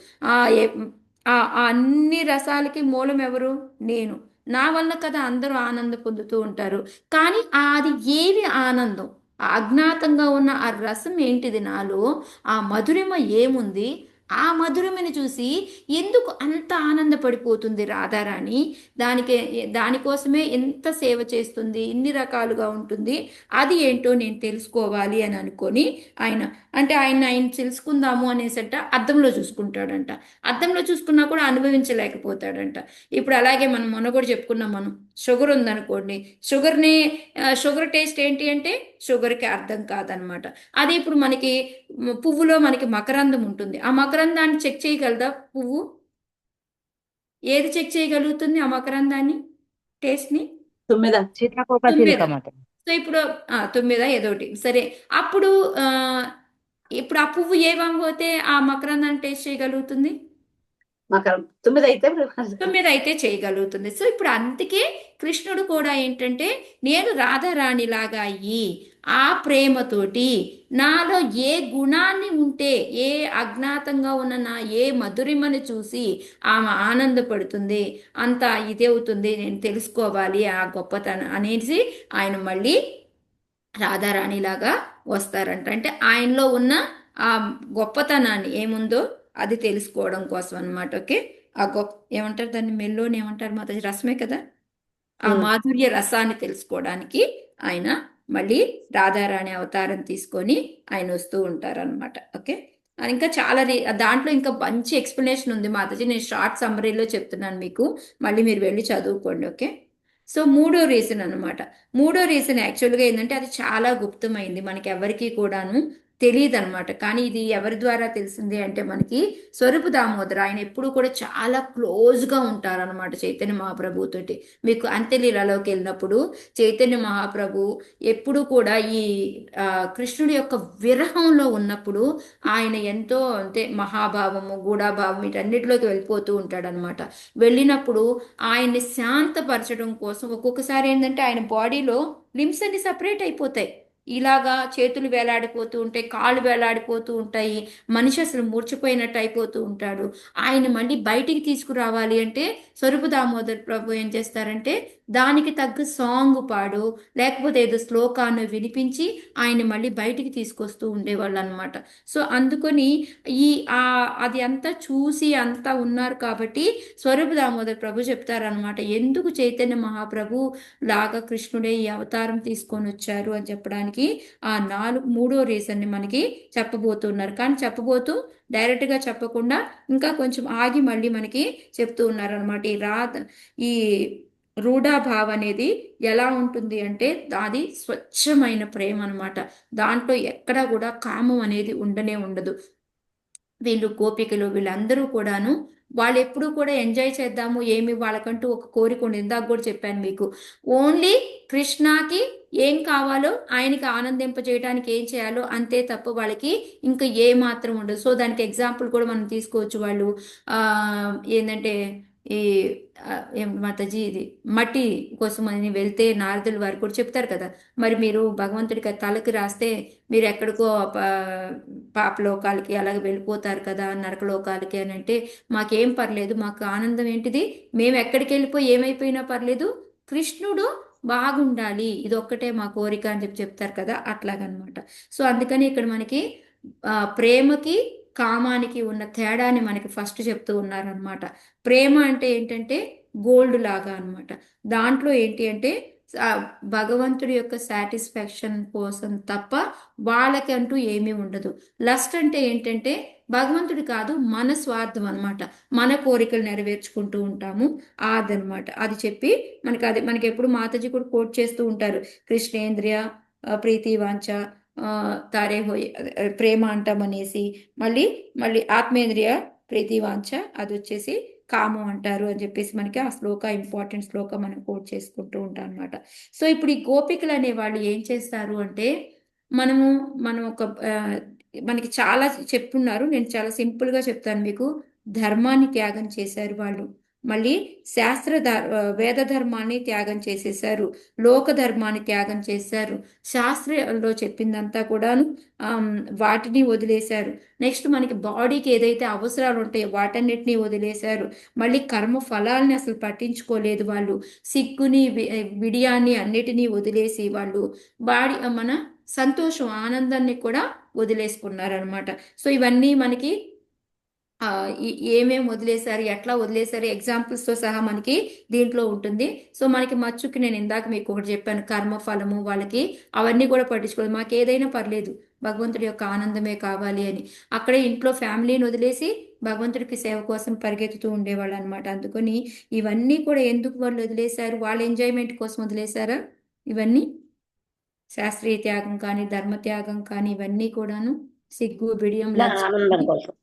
Speaker 1: ఆ అన్ని రసాలకి మూలం ఎవరు, నేను, నా వల్ల కదా అందరూ ఆనందం పొందుతూ ఉంటారు. కానీ అది ఏది ఆనందం, ఆ అజ్ఞాతంగా ఉన్న ఆ రసం ఏంటిది, నాలో ఆ మధురిమ ఏముంది, ఆ మధురమని చూసి ఎందుకు అంత ఆనందపడిపోతుంది రాధారాణి, దానికోసమే ఎంత సేవ చేస్తుంది, ఇన్ని రకాలుగా ఉంటుంది, అది ఏంటో నేను తెలుసుకోవాలి అని అనుకొని ఆయన ఆయన తెలుసుకుందాము అనేసట అద్దంలో చూసుకుంటాడంట. అద్దంలో చూసుకున్నా కూడా అనుభవించలేకపోతాడంట. ఇప్పుడు అలాగే మనం మొన్న కూడా చెప్పుకున్నాం, మనం షుగర్ ఉందనుకోండి, షుగర్ టేస్ట్ ఏంటి అంటే షుగర్కి అర్థం కాదనమాట. అదే ఇప్పుడు మనకి పువ్వులో మనకి మకరందం ఉంటుంది, ఆ మకరందాన్ని చెక్ చేయగలదా పువ్వు? ఏది చెక్ చేయగలుగుతుంది ఆ మకరందాన్ని, టేస్ట్ని?
Speaker 7: తొమ్మిదా?
Speaker 2: సీతాకోక
Speaker 1: తుమ్మెద.
Speaker 2: చిలుక మాతాజీ.
Speaker 1: సో ఇప్పుడు తొమ్మిదా ఏదోటి సరే. అప్పుడు ఇప్పుడు ఆ పువ్వు ఏ పోతే ఆ మకరందాన్ని టేస్ట్ చేయగలుగుతుంది?
Speaker 7: మాకు తొమ్మిది అయితే
Speaker 1: తొమ్మిది అయితే చేయగలుగుతుంది. సో ఇప్పుడు అందుకే కృష్ణుడు కూడా ఏంటంటే, నేను రాధారాణిలాగా అయ్యి ఆ ప్రేమతోటి నాలో ఏ గుణాన్ని ఉంటే, ఏ అజ్ఞాతంగా ఉన్న నా ఏ మధురిమని చూసి ఆమె ఆనందపడుతుంది, అంత ఇది అవుతుంది, నేను తెలుసుకోవాలి ఆ గొప్పతనం అనేసి ఆయన మళ్ళీ రాధారాణిలాగా వస్తారంట. అంటే ఆయనలో ఉన్న ఆ గొప్పతనాన్ని ఏముందో అది తెలుసుకోవడం కోసం అనమాట. ఓకే, ఆ గొప్ప ఏమంటారు దాన్ని, మెల్లోని ఏమంటారు మాతాజీ, రసమే కదా, ఆ మాధుర్య రసాన్ని తెలుసుకోవడానికి ఆయన మళ్ళీ రాధారాణి అవతారం తీసుకొని ఆయన వస్తూ ఉంటారనమాట. ఓకే, ఇంకా చాలా దాంట్లో ఇంకా మంచి ఎక్స్ప్లెనేషన్ ఉంది మాతాజీ, నేను షార్ట్ సమ్మరీలో చెప్తున్నాను మీకు, మళ్ళీ మీరు వెళ్ళి చదువుకోండి. ఓకే, సో మూడో రీజన్ అనమాట. మూడో రీజన్ యాక్చువల్గా ఏంటంటే అది చాలా గుప్తమైంది, మనకి ఎవరికి కూడాను తెలియదు అనమాట. కానీ ఇది ఎవరి ద్వారా తెలిసింది అంటే మనకి స్వరూప దామోదర్, ఆయన ఎప్పుడు కూడా చాలా క్లోజ్గా ఉంటారనమాట చైతన్య మహాప్రభుతోటి. మీకు అంత్యలీలలోకి వెళ్ళినప్పుడు చైతన్య మహాప్రభు ఎప్పుడు కూడా ఈ కృష్ణుడి యొక్క విరహంలో ఉన్నప్పుడు ఆయన ఎంతో మహాభావము, గూఢాభావం వీటన్నిటిలోకి వెళ్ళిపోతూ ఉంటాడనమాట. వెళ్ళినప్పుడు ఆయన్ని శాంతపరచడం కోసం ఒక్కొక్కసారి ఏంటంటే ఆయన బాడీలో లిమ్స్ అన్ని సపరేట్ అయిపోతాయి, ఇలాగా చేతులు వేలాడిపోతూ ఉంటాయి, కాళ్ళు వేలాడిపోతూ ఉంటాయి, మనిషి అసలు మూర్చిపోయినట్టు అయిపోతూ ఉంటాడు. ఆయన మళ్ళీ బయటికి తీసుకురావాలి అంటే స్వరూప దామోదర్ ప్రభు ఏం చేస్తారంటే దానికి తగ్గ సాంగ్ పాడు, లేకపోతే ఏదో శ్లోకాన్ని వినిపించి ఆయన మళ్ళీ బయటికి తీసుకొస్తూ ఉండేవాళ్ళు అనమాట. సో అందుకొని అది అంతా చూసి అంతా ఉన్నారు కాబట్టి స్వరూప దామోదర్ ప్రభు చెప్తారనమాట, ఎందుకు చైతన్య మహాప్రభు లాగా కృష్ణుడే ఈ అవతారం తీసుకొని వచ్చారు అని చెప్పడానికి ఆ మూడో రీజన్ని మనకి చెప్పబోతున్నారు. కానీ చెప్పబోతూ డైరెక్ట్గా చెప్పకుండా ఇంకా కొంచెం ఆగి మళ్ళీ మనకి చెప్తూ ఉన్నారనమాట. ఈ రూఢాభావ అనేది ఎలా ఉంటుంది అంటే అది స్వచ్ఛమైన ప్రేమ అనమాట. దాంట్లో ఎక్కడా కూడా కామం అనేది ఉండనే ఉండదు. వీళ్ళు గోపికలు వీళ్ళందరూ కూడాను వాళ్ళు ఎప్పుడూ కూడా ఎంజాయ్ చేద్దాము, ఏమి వాళ్ళకంటూ ఒక కోరిక ఉండదు. ఇందాక కూడా చెప్పాను మీకు, ఓన్లీ కృష్ణకి ఏం కావాలో ఆయనకి ఆనందింపజేయడానికి ఏం చేయాలో అంతే తప్ప వాళ్ళకి ఇంకా ఏ మాత్రం ఉండదు. సో దానికి ఎగ్జాంపుల్ కూడా మనం తీసుకోవచ్చు. వాళ్ళు ఏంటంటే ఈ మాతాజీ ఇది మట్టి కోసం అని వెళ్తే నారదులు వారు కూడా చెప్తారు కదా, మరి మీరు భగవంతుడికి తలకి రాస్తే మీరు ఎక్కడికో పాపలోకాలకి అలాగే వెళ్ళిపోతారు కదా, నరకలోకాలకి అని అంటే మాకేం పర్లేదు, మాకు ఆనందం ఏంటిది, మేము ఎక్కడికి వెళ్ళిపోయి ఏమైపోయినా పర్లేదు, కృష్ణుడు బాగుండాలి, ఇది ఒక్కటే మా కోరిక అని చెప్తారు కదా, అట్లాగనమాట. సో అందుకని ఇక్కడ మనకి ప్రేమకి కామానికి ఉన్న తేడాని మనకి ఫస్ట్ చెప్తూ ఉన్నారనమాట. ప్రేమ అంటే ఏంటంటే గోల్డ్ లాగా అనమాట. దాంట్లో ఏంటి అంటే భగవంతుడి యొక్క సాటిస్ఫాక్షన్ కోసం తప్ప వాళ్ళకి అంటూ ఏమీ ఉండదు. లస్ట్ అంటే ఏంటంటే భగవంతుడి కాదు, మన స్వార్థం అనమాట, మన కోరికలు నెరవేర్చుకుంటూ ఉంటాము అదనమాట. అది చెప్పి మనకి ఎప్పుడు మాతాజీ కూడా కోట్ చేస్తూ ఉంటారు, కృష్ణేంద్రియ ప్రీతి వాంఛ తారే హోయ్ ప్రేమ అంటామనేసి, మళ్ళీ ఆత్మేంద్రియ ప్రీతి వాంఛ అది వచ్చేసి కామం అంటారు అని చెప్పేసి మనకి ఆ ఇంపార్టెంట్ శ్లోక మనం కోట్ చేసుకుంటూ ఉంటాం అనమాట. సో ఇప్పుడు ఈ గోపికలు అనే వాళ్ళు ఏం చేస్తారు అంటే మనం మనకి చాలా చెప్పున్నారు, నేను చాలా సింపుల్గా చెప్తాను మీకు. ధర్మాన్ని త్యాగం చేశారు వాళ్ళు, మళ్ళీ వేద ధర్మాన్ని త్యాగం చేసేసారు, లోక ధర్మాన్ని త్యాగం చేశారు, శాస్త్రంలో చెప్పిందంతా కూడాను వాటిని వదిలేశారు. నెక్స్ట్ మనకి బాడీకి ఏదైతే అవసరాలు ఉంటాయో వాటన్నిటినీ వదిలేశారు. మళ్ళీ కర్మ ఫలాల్ని అసలు పట్టించుకోలేదు వాళ్ళు, సిగ్గుని విడియాన్ని అన్నిటినీ వదిలేసి వాళ్ళు మన సంతోషం ఆనందాన్ని కూడా వదిలేసుకున్నారనమాట. సో ఇవన్నీ మనకి ఏమేమి వదిలేశారు, ఎట్లా వదిలేశారు, ఎగ్జాంపుల్స్తో సహా మనకి దీంట్లో ఉంటుంది. సో మనకి మచ్చుకి నేను ఇందాక మీకు ఒకటి చెప్పాను, కర్మఫలము వాళ్ళకి అవన్నీ కూడా పట్టించుకోలేదు. మాకు ఏదైనా పర్లేదు, భగవంతుడి యొక్క ఆనందమే కావాలి అని అక్కడే ఇంట్లో ఫ్యామిలీని వదిలేసి భగవంతుడికి సేవ కోసం పరిగెత్తుతూ ఉండేవాళ్ళు అనమాట. అందుకని ఇవన్నీ కూడా ఎందుకు వాళ్ళు వదిలేశారు, వాళ్ళ ఎంజాయ్మెంట్ కోసం వదిలేశారా ఇవన్నీ? శాస్త్రీయ త్యాగం కానీ ధర్మ త్యాగం కానీ ఇవన్నీ కూడాను సిగ్గు బిడియం
Speaker 2: కృష్ణ
Speaker 1: లజ్జ
Speaker 2: ఆనందం కోసం,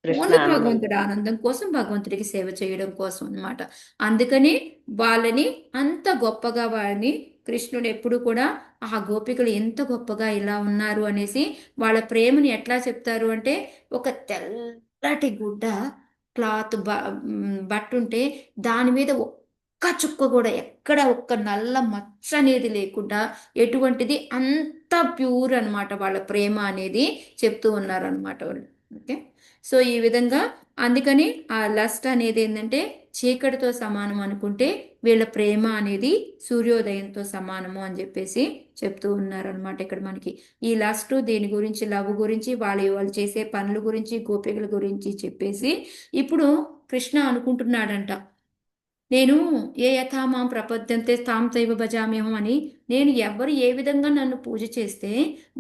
Speaker 2: కృష్ణ
Speaker 1: ఓన్లీ
Speaker 2: ఆనందం
Speaker 1: భగవంతుడి ఆనందం కోసం, భగవంతుడికి సేవ చేయడం కోసం అన్నమాట. అందుకని వాళ్ళని అంత గొప్పగా వాళ్ళని కృష్ణుడు ఎప్పుడు కూడా ఆ గోపికలు ఎంత గొప్పగా ఇలా ఉన్నారు అనేసి వాళ్ళ ప్రేమని ఎట్లా చెప్తారు అంటే, ఒక తెల్లటి గుడ్డ క్లాత్ బట్టుంటే దాని మీద ఒక్క చుక్క కూడా ఎక్కడ ఒక్క నల్ల మచ్చ అనేది లేకుండా ఎటువంటిది అంత ప్యూర్ అన్నమాట వాళ్ళ ప్రేమ అనేది చెప్తూ ఉన్నారు అనమాట వాళ్ళు. ఓకే, సో ఈ విధంగా అందుకని ఆ లస్ట్ అనేది ఏంటంటే చీకటితో సమానం అనుకుంటే వీళ్ళ ప్రేమ అనేది సూర్యోదయంతో సమానము అని చెప్పేసి చెప్తూ ఉన్నారనమాట. ఇక్కడ మనకి ఈ లస్ట్ దీని గురించి, లవ్ గురించి, వాళ్ళు చేసే పనుల గురించి, గోపికల గురించి చెప్పేసి ఇప్పుడు కృష్ణ అనుకుంటున్నాడంట, నేను ఏ యథామాం ప్రపద్యంతే తాం తైవ భజామ్యహం అని, నేను ఎవరు ఏ విధంగా నన్ను పూజ చేస్తే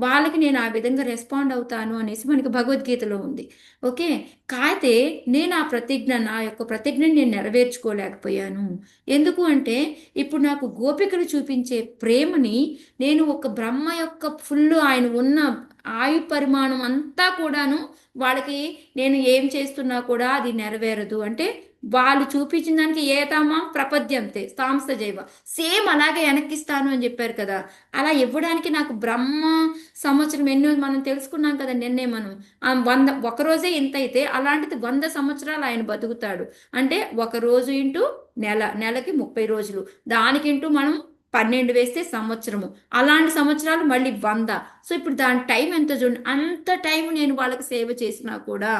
Speaker 1: వాళ్ళకి నేను ఆ విధంగా రెస్పాండ్ అవుతాను అనేసి మనకి భగవద్గీతలో ఉంది. ఓకే, కాకపోతే నేను ఆ ప్రతిజ్ఞ, నా యొక్క ప్రతిజ్ఞని నేను నెరవేర్చుకోలేకపోయాను. ఎందుకు అంటే ఇప్పుడు నాకు గోపికలు చూపించే ప్రేమని నేను ఒక బ్రహ్మ యొక్క ఫుల్ ఆయన ఉన్న ఆయు పరిమాణం అంతా కూడాను వాళ్ళకి నేను ఏం చేస్తున్నా కూడా అది నెరవేరదు. అంటే వాళ్ళు చూపించిన దానికి ఏతామా ప్రపద్యంతే స్థాంస జైవ, సేమ్ అలాగే వెనక్కిస్తాను అని చెప్పారు కదా. అలా ఇవ్వడానికి నాకు బ్రహ్మ సంవత్సరం ఎన్నో మనం తెలుసుకున్నాం కదా నిన్నే మనం, 100 ఒకరోజే ఇంత అయితే అలాంటిది 100 సంవత్సరాలు ఆయన బతుకుతాడు. అంటే ఒక రోజు ఇంటూ నెలకి 30 రోజులు, దానికింటూ మనం 12 వేస్తే సంవత్సరము, అలాంటి సంవత్సరాలు మళ్ళీ 100. సో ఇప్పుడు దాని టైం ఎంత చూడండి, అంత టైం నేను వాళ్ళకి సేవ చేసినా కూడా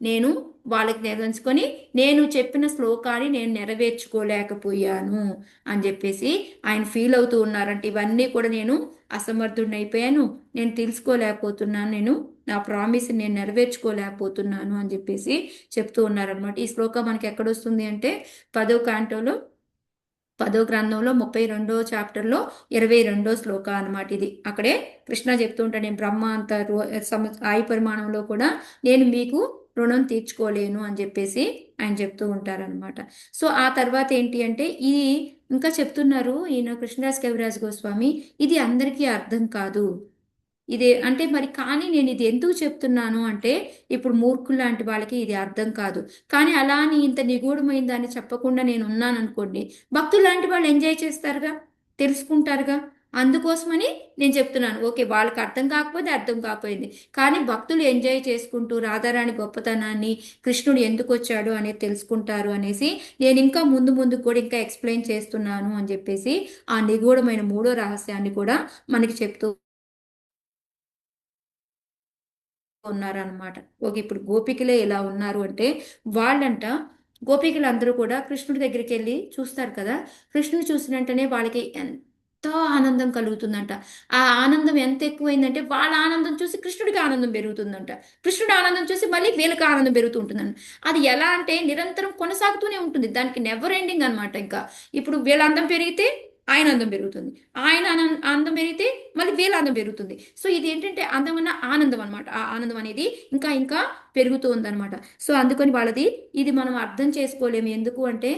Speaker 1: నేను వాళ్ళకి నిర్వహించుకొని నేను చెప్పిన శ్లోకాన్ని నేను నెరవేర్చుకోలేకపోయాను అని చెప్పేసి ఆయన ఫీల్ అవుతూ ఉన్నారంటే, ఇవన్నీ కూడా నేను అసమర్థుడిని అయిపోయాను, నేను తెలుసుకోలేకపోతున్నాను, నేను నా ప్రామిస్ నేను నెరవేర్చుకోలేకపోతున్నాను అని చెప్పేసి చెప్తూ ఉన్నారనమాట. ఈ శ్లోకం మనకి ఎక్కడొస్తుంది అంటే 10వ కాంటోలో 10వ గ్రంథంలో 32వ చాప్టర్లో 22వ శ్లోక అనమాట ఇది. అక్కడే కృష్ణ చెప్తూ ఉంటాడు, నేను బ్రహ్మ అంత ఆయు పరిమాణంలో కూడా నేను మీకు రుణం తీర్చుకోలేను అని చెప్పేసి ఆయన చెప్తూ ఉంటారనమాట. సో ఆ తర్వాత ఏంటి అంటే ఇది ఇంకా చెప్తున్నారు ఈయన కృష్ణదాస్ కవిరాజ్ గోస్వామి, ఇది అందరికీ అర్థం కాదు. ఇదే అంటే మరి కానీ నేను ఇది ఎందుకు చెప్తున్నాను అంటే, ఇప్పుడు మూర్ఖులు లాంటి వాళ్ళకి ఇది అర్థం కాదు. కానీ అలా అని ఇంత నిగూఢమైన దాన్ని చెప్పకుండా నేను ఉన్నాను అనుకోండి, భక్తులు లాంటి వాళ్ళు ఎంజాయ్ చేస్తారుగా, తెలుసుకుంటారుగా. అందుకోసమని నేను చెప్తున్నాను. ఓకే, వాళ్ళకి అర్థం కాకపోతే అర్థం కాకపోయింది, కానీ భక్తులు ఎంజాయ్ చేసుకుంటూ రాధారాణి గొప్పతనాన్ని, కృష్ణుడు ఎందుకు వచ్చాడు అనేది తెలుసుకుంటారు అనేసి నేను ఇంకా ముందు కూడా ఇంకా ఎక్స్ప్లెయిన్ చేస్తున్నాను అని చెప్పేసి ఆ నిగూఢమైన 3వ రహస్యాన్ని కూడా మనకి చెప్తూ ఉన్నారనమాట. ఓకే, ఇప్పుడు గోపికలే ఎలా ఉన్నారు అంటే వాళ్ళంట, గోపికలు అందరూ కూడా కృష్ణుడి దగ్గరికి వెళ్ళి చూస్తారు కదా, కృష్ణుడు చూసిన వెంటనే వాళ్ళకి ఎంతో ఆనందం కలుగుతుందంట. ఆ ఆనందం ఎంత ఎక్కువైందంటే వాళ్ళ ఆనందం చూసి కృష్ణుడికి ఆనందం పెరుగుతుందంట, కృష్ణుడి ఆనందం చూసి మళ్ళీ వీళ్ళకి ఆనందం పెరుగుతూ ఉంటుందంట. అది ఎలా అంటే నిరంతరం కొనసాగుతూనే ఉంటుంది, దానికి నెవర్ ఎండింగ్ అనమాట. ఇంకా ఇప్పుడు వీళ్ళ అందం పెరిగితే ఆయన అందం పెరుగుతుంది, ఆయన అందం పెరిగితే మళ్ళీ వీళ్ళ అందం పెరుగుతుంది. సో ఇది ఏంటంటే అందం అన్న ఆనందం అనమాట. ఆ ఆనందం అనేది ఇంకా ఇంకా పెరుగుతూ ఉందన్నమాట. సో అందుకని వాళ్ళది ఇది మనం అర్థం చేసుకోలేము. ఎందుకు అంటే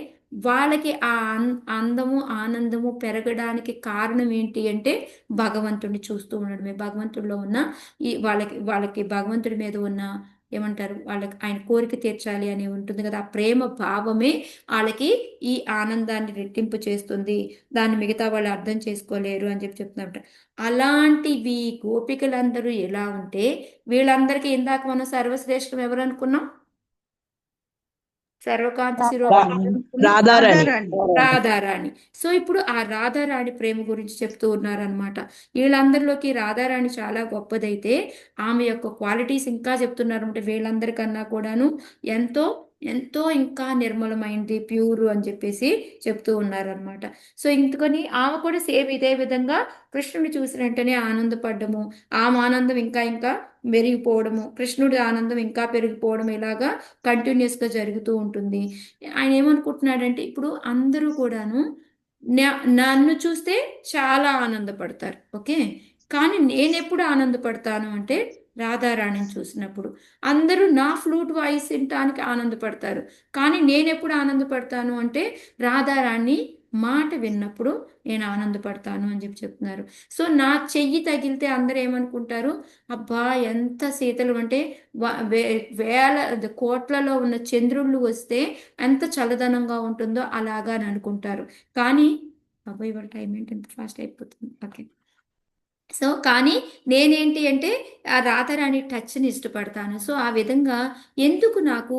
Speaker 1: వాళ్ళకి ఆ అందము ఆనందము పెరగడానికి కారణం ఏంటి అంటే భగవంతుడిని చూస్తూ ఉండడమే. భగవంతుడిలో ఉన్న ఈ వాళ్ళకి భగవంతుడి మీద ఉన్న ఏమంటారు, వాళ్ళకి ఆయన కోరిక తీర్చాలి అని ఉంటుంది కదా, ఆ ప్రేమ భావమే వాళ్ళకి ఈ ఆనందాన్ని రెట్టింపు చేస్తుంది. దాన్ని మిగతా వాళ్ళు అర్థం చేసుకోలేరు అని చెప్తున్నట్టు. అలాంటివి గోపికలందరూ ఎలా ఉంటే వీళ్ళందరికీ ఇందాక మనం సర్వశ్రేష్టం ఎవరు అనుకున్నాం? సర్వకాంత రాధారాణి. సో ఇప్పుడు ఆ రాధారాణి ప్రేమ గురించి చెప్తూ ఉన్నారనమాట. వీళ్ళందరిలోకి రాధారాణి చాలా గొప్పదైతే ఆమె యొక్క క్వాలిటీస్ ఇంకా చెప్తున్నారు అంటే వీళ్ళందరికన్నా కూడాను ఎంతో ఎంతో ఇంకా నిర్మలమైంది, ప్యూర్ అని చెప్పేసి చెప్తూ ఉన్నారనమాట. సో ఇందుకని ఆమె కూడా సేమ్ ఇదే విధంగా కృష్ణుని చూసిన వెంటనే ఆనందపడ్డము, ఆమె ఆనందం ఇంకా ఇంకా మెరిగిపోవడము, కృష్ణుడి ఆనందం ఇంకా పెరిగిపోవడం, ఇలాగా కంటిన్యూస్గా జరుగుతూ ఉంటుంది. ఆయన ఏమనుకుంటున్నాడంటే ఇప్పుడు అందరూ కూడాను నన్ను చూస్తే చాలా ఆనందపడతారు, ఓకే, కానీ నేను ఎప్పుడు ఆనందపడతాను అంటే రాధారాణిని చూసినప్పుడు. అందరూ నా ఫ్లూట్ వాయిస్ వినటానికి ఆనందపడతారు, కానీ నేను ఎప్పుడు ఆనందపడతాను అంటే రాధారాణి మాట విన్నప్పుడు నేను ఆనందపడతాను అని చెప్పి చెప్తున్నారు. సో నా చెయ్యి తగిలితే అందరూ ఏమనుకుంటారు, అబ్బా ఎంత శీతలు అంటే వేల కోట్లలో ఉన్న చంద్రుళ్ళు వస్తే ఎంత చల్లదనంగా ఉంటుందో అలాగా అని అనుకుంటారు. కానీ అబ్బాయి వాళ్ళ టైం ఏంటి ఎంత ఫాస్ట్ అయిపోతుంది, ఓకే. సో కానీ నేనేంటి అంటే ఆ రాధారాణి టచ్ని ఇష్టపడతాను. సో ఆ విధంగా ఎందుకు నాకు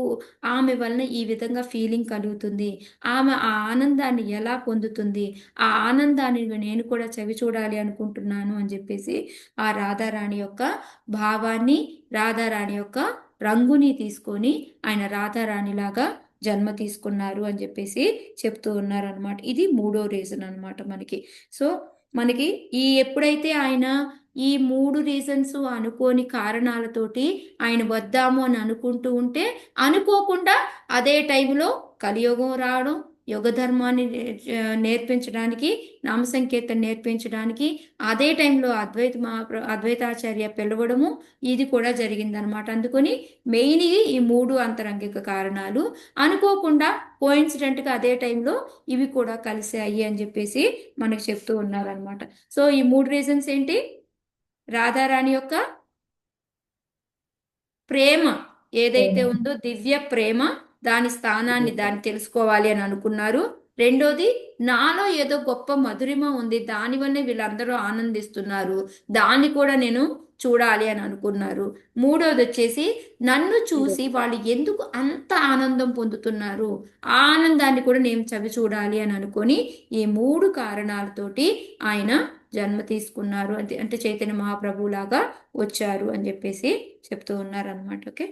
Speaker 1: ఆమె వలన ఈ విధంగా ఫీలింగ్ కలుగుతుంది, ఆమె ఆ ఆనందాన్ని ఎలా పొందుతుంది, ఆ ఆనందాన్ని నేను కూడా చవి చూడాలి అనుకుంటున్నాను అని చెప్పేసి ఆ రాధారాణి యొక్క భావాన్ని, రాధారాణి యొక్క రంగుని తీసుకొని ఆయన రాధారాణిలాగా జన్మ తీసుకున్నారు అని చెప్పేసి చెప్తూ ఉన్నారు అనమాట. ఇది 3వ రీజన్ అనమాట మనకి. సో మనకి ఎప్పుడైతే ఆయన ఈ 3 రీజన్స్ అనుకోని కారణాలతోటి ఆయన వద్దాము అని అనుకుంటూ ఉంటే అనుకోకుండా అదే టైంలో కలియుగం రావడం, యుగ ధర్మాన్ని నేర్పించడానికి, నామ సంకీర్తన నేర్పించడానికి అదే టైంలో అద్వైతాచార్య పిలవడము ఇది కూడా జరిగిందనమాట. అందుకని మెయిన్ ఈ 3 అంతరంగిక కారణాలు అనుకోకుండా కోయిన్సిడెంట్గా అదే టైంలో ఇవి కూడా కలిసాయి అని చెప్పేసి మనకు చెప్తూ ఉన్నారనమాట. సో ఈ 3 రీజన్స్ ఏంటి, రాధారాణి యొక్క ప్రేమ ఏదైతే ఉందో దివ్య ప్రేమ, దాని స్థానాన్ని దాన్ని తెలుసుకోవాలి అని అనుకున్నారు. రెండోది నాలో ఏదో గొప్ప మధురిమ ఉంది, దానివల్లే వీళ్ళందరూ ఆనందిస్తున్నారు, దాన్ని కూడా నేను చూడాలి అని అనుకున్నారు. మూడోది వచ్చేసి నన్ను చూసి వాళ్ళు ఎందుకు అంత ఆనందం పొందుతున్నారు, ఆ ఆనందాన్ని కూడా నేను చవి చూడాలి అని అనుకొని ఈ 3 కారణాలతోటి ఆయన జన్మ తీసుకున్నారు, అంటే చైతన్య మహాప్రభు లాగా వచ్చారు అని చెప్పేసి చెప్తూ ఉన్నారు అనమాట. ఓకే,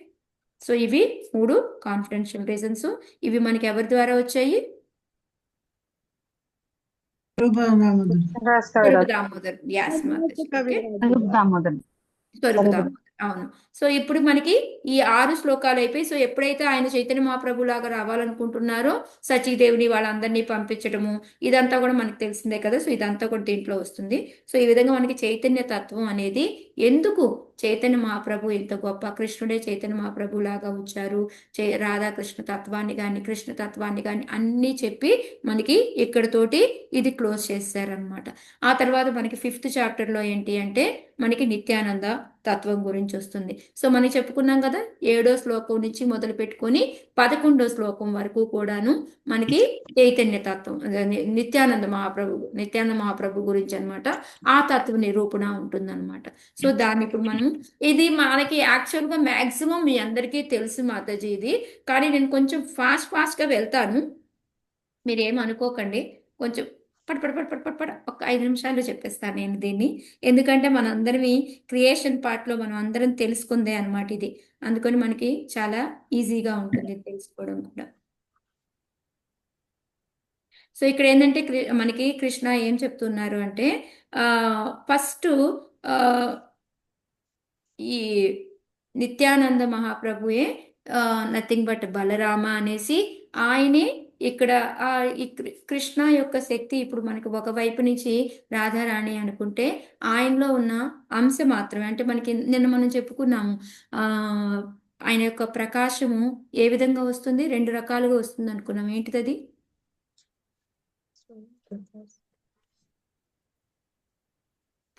Speaker 1: సో ఇవి 3 కాన్ఫిడెన్షియల్ రీజన్స్. ఇవి మనకి ఎవరి ద్వారా వచ్చాయి,
Speaker 3: స్వరూప దామోదర్.
Speaker 1: స్వరూప దామోదర్. యాస్ మాతాజీ, ఓకే, స్వరూప దామోదర్, అవును. సో ఇప్పుడు మనకి ఈ 6 శ్లోకాలు అయిపోయి. సో ఎప్పుడైతే ఆయన చైతన్య మహాప్రభు లాగా రావాలనుకుంటున్నారో సచీదేవిని వాళ్ళందరినీ పంపించడము ఇదంతా కూడా మనకు తెలిసిందే కదా. సో ఇదంతా కూడా దీంట్లో వస్తుంది. సో ఈ విధంగా మనకి చైతన్య తత్వం అనేది ఎందుకు చైతన్య మహాప్రభు ఇంత గొప్ప, కృష్ణుడే చైతన్య మహాప్రభు లాగా వచ్చారు, రాధాకృష్ణ తత్వాన్ని కానీ కృష్ణ తత్వాన్ని కానీ అన్నీ చెప్పి మనకి ఇక్కడతోటి ఇది క్లోజ్ చేశారనమాట. ఆ తర్వాత మనకి 5th చాప్టర్లో ఏంటి అంటే మనకి నిత్యానంద తత్వం గురించి వస్తుంది. సో మనం చెప్పుకున్నాం కదా, 7వ శ్లోకం నుంచి మొదలు పెట్టుకొని 11వ శ్లోకం వరకు కూడాను మనకి చైతన్య తత్వం, నిత్యానంద మహాప్రభు గురించి అనమాట. ఆ తత్వ నిరూపణ ఉంటుందన్నమాట. సో దాన్ని ఇప్పుడు మనం ఇది మనకి యాక్చువల్గా మ్యాక్సిమం మీ అందరికీ తెలుసు మాతాజీ ఇది, కానీ నేను కొంచెం ఫాస్ట్గా వెళ్తాను, మీరేమనుకోకండి. కొంచెం పడ ఒక 5 నిమిషాల్లో చెప్పేస్తాను నేను దీన్ని. ఎందుకంటే మనందరివి క్రియేషన్ పార్ట్లో మనం అందరం తెలుసుకుందే అనమాట ఇది, అందుకని మనకి చాలా ఈజీగా ఉంటుంది తెలుసుకోవడం కూడా. సో ఇక్కడ ఏంటంటే మనకి కృష్ణ ఏం చెప్తున్నారు అంటే ఫస్ట్ ఈ నిత్యానంద మహాప్రభుయే నథింగ్ బట్ బలరామ అనేసి ఆయనే ఇక్కడ ఈ కృష్ణ యొక్క శక్తి ఇప్పుడు మనకి ఒకవైపు నుంచి రాధారాణి అనుకుంటే ఆయనలో ఉన్న అంశ మాత్రమే. అంటే మనకి నిన్న మనం చెప్పుకున్నాము ఆయన యొక్క ప్రకాశము ఏ విధంగా వస్తుంది, 2 రకాలుగా వస్తుంది అనుకున్నాం. ఏంటిది అది?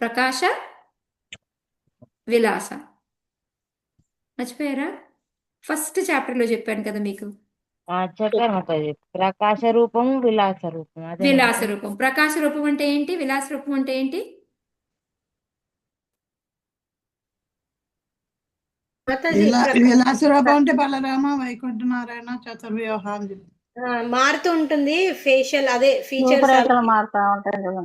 Speaker 1: ప్రకాశ విలాస, మర్చిపోయారా? ఫస్ట్ చాప్టర్లో చెప్పాను కదా మీకు.
Speaker 10: చెప్పారు మాతాజీ, ప్రకాశ రూపము విలాస రూపం.
Speaker 1: విలాస రూపం, ప్రకాశ రూపం అంటే ఏంటి, విలాస రూపం అంటే ఏంటి?
Speaker 3: విలాస రూపం అంటే బలరామ, వైకుంఠ నారాయణ, చతుర్వ్యూహం
Speaker 5: మారుతూ ఉంటుంది, ఫేషియల్ అదే ఫీచర్స్
Speaker 10: మారుతా ఉంటాయి కదా.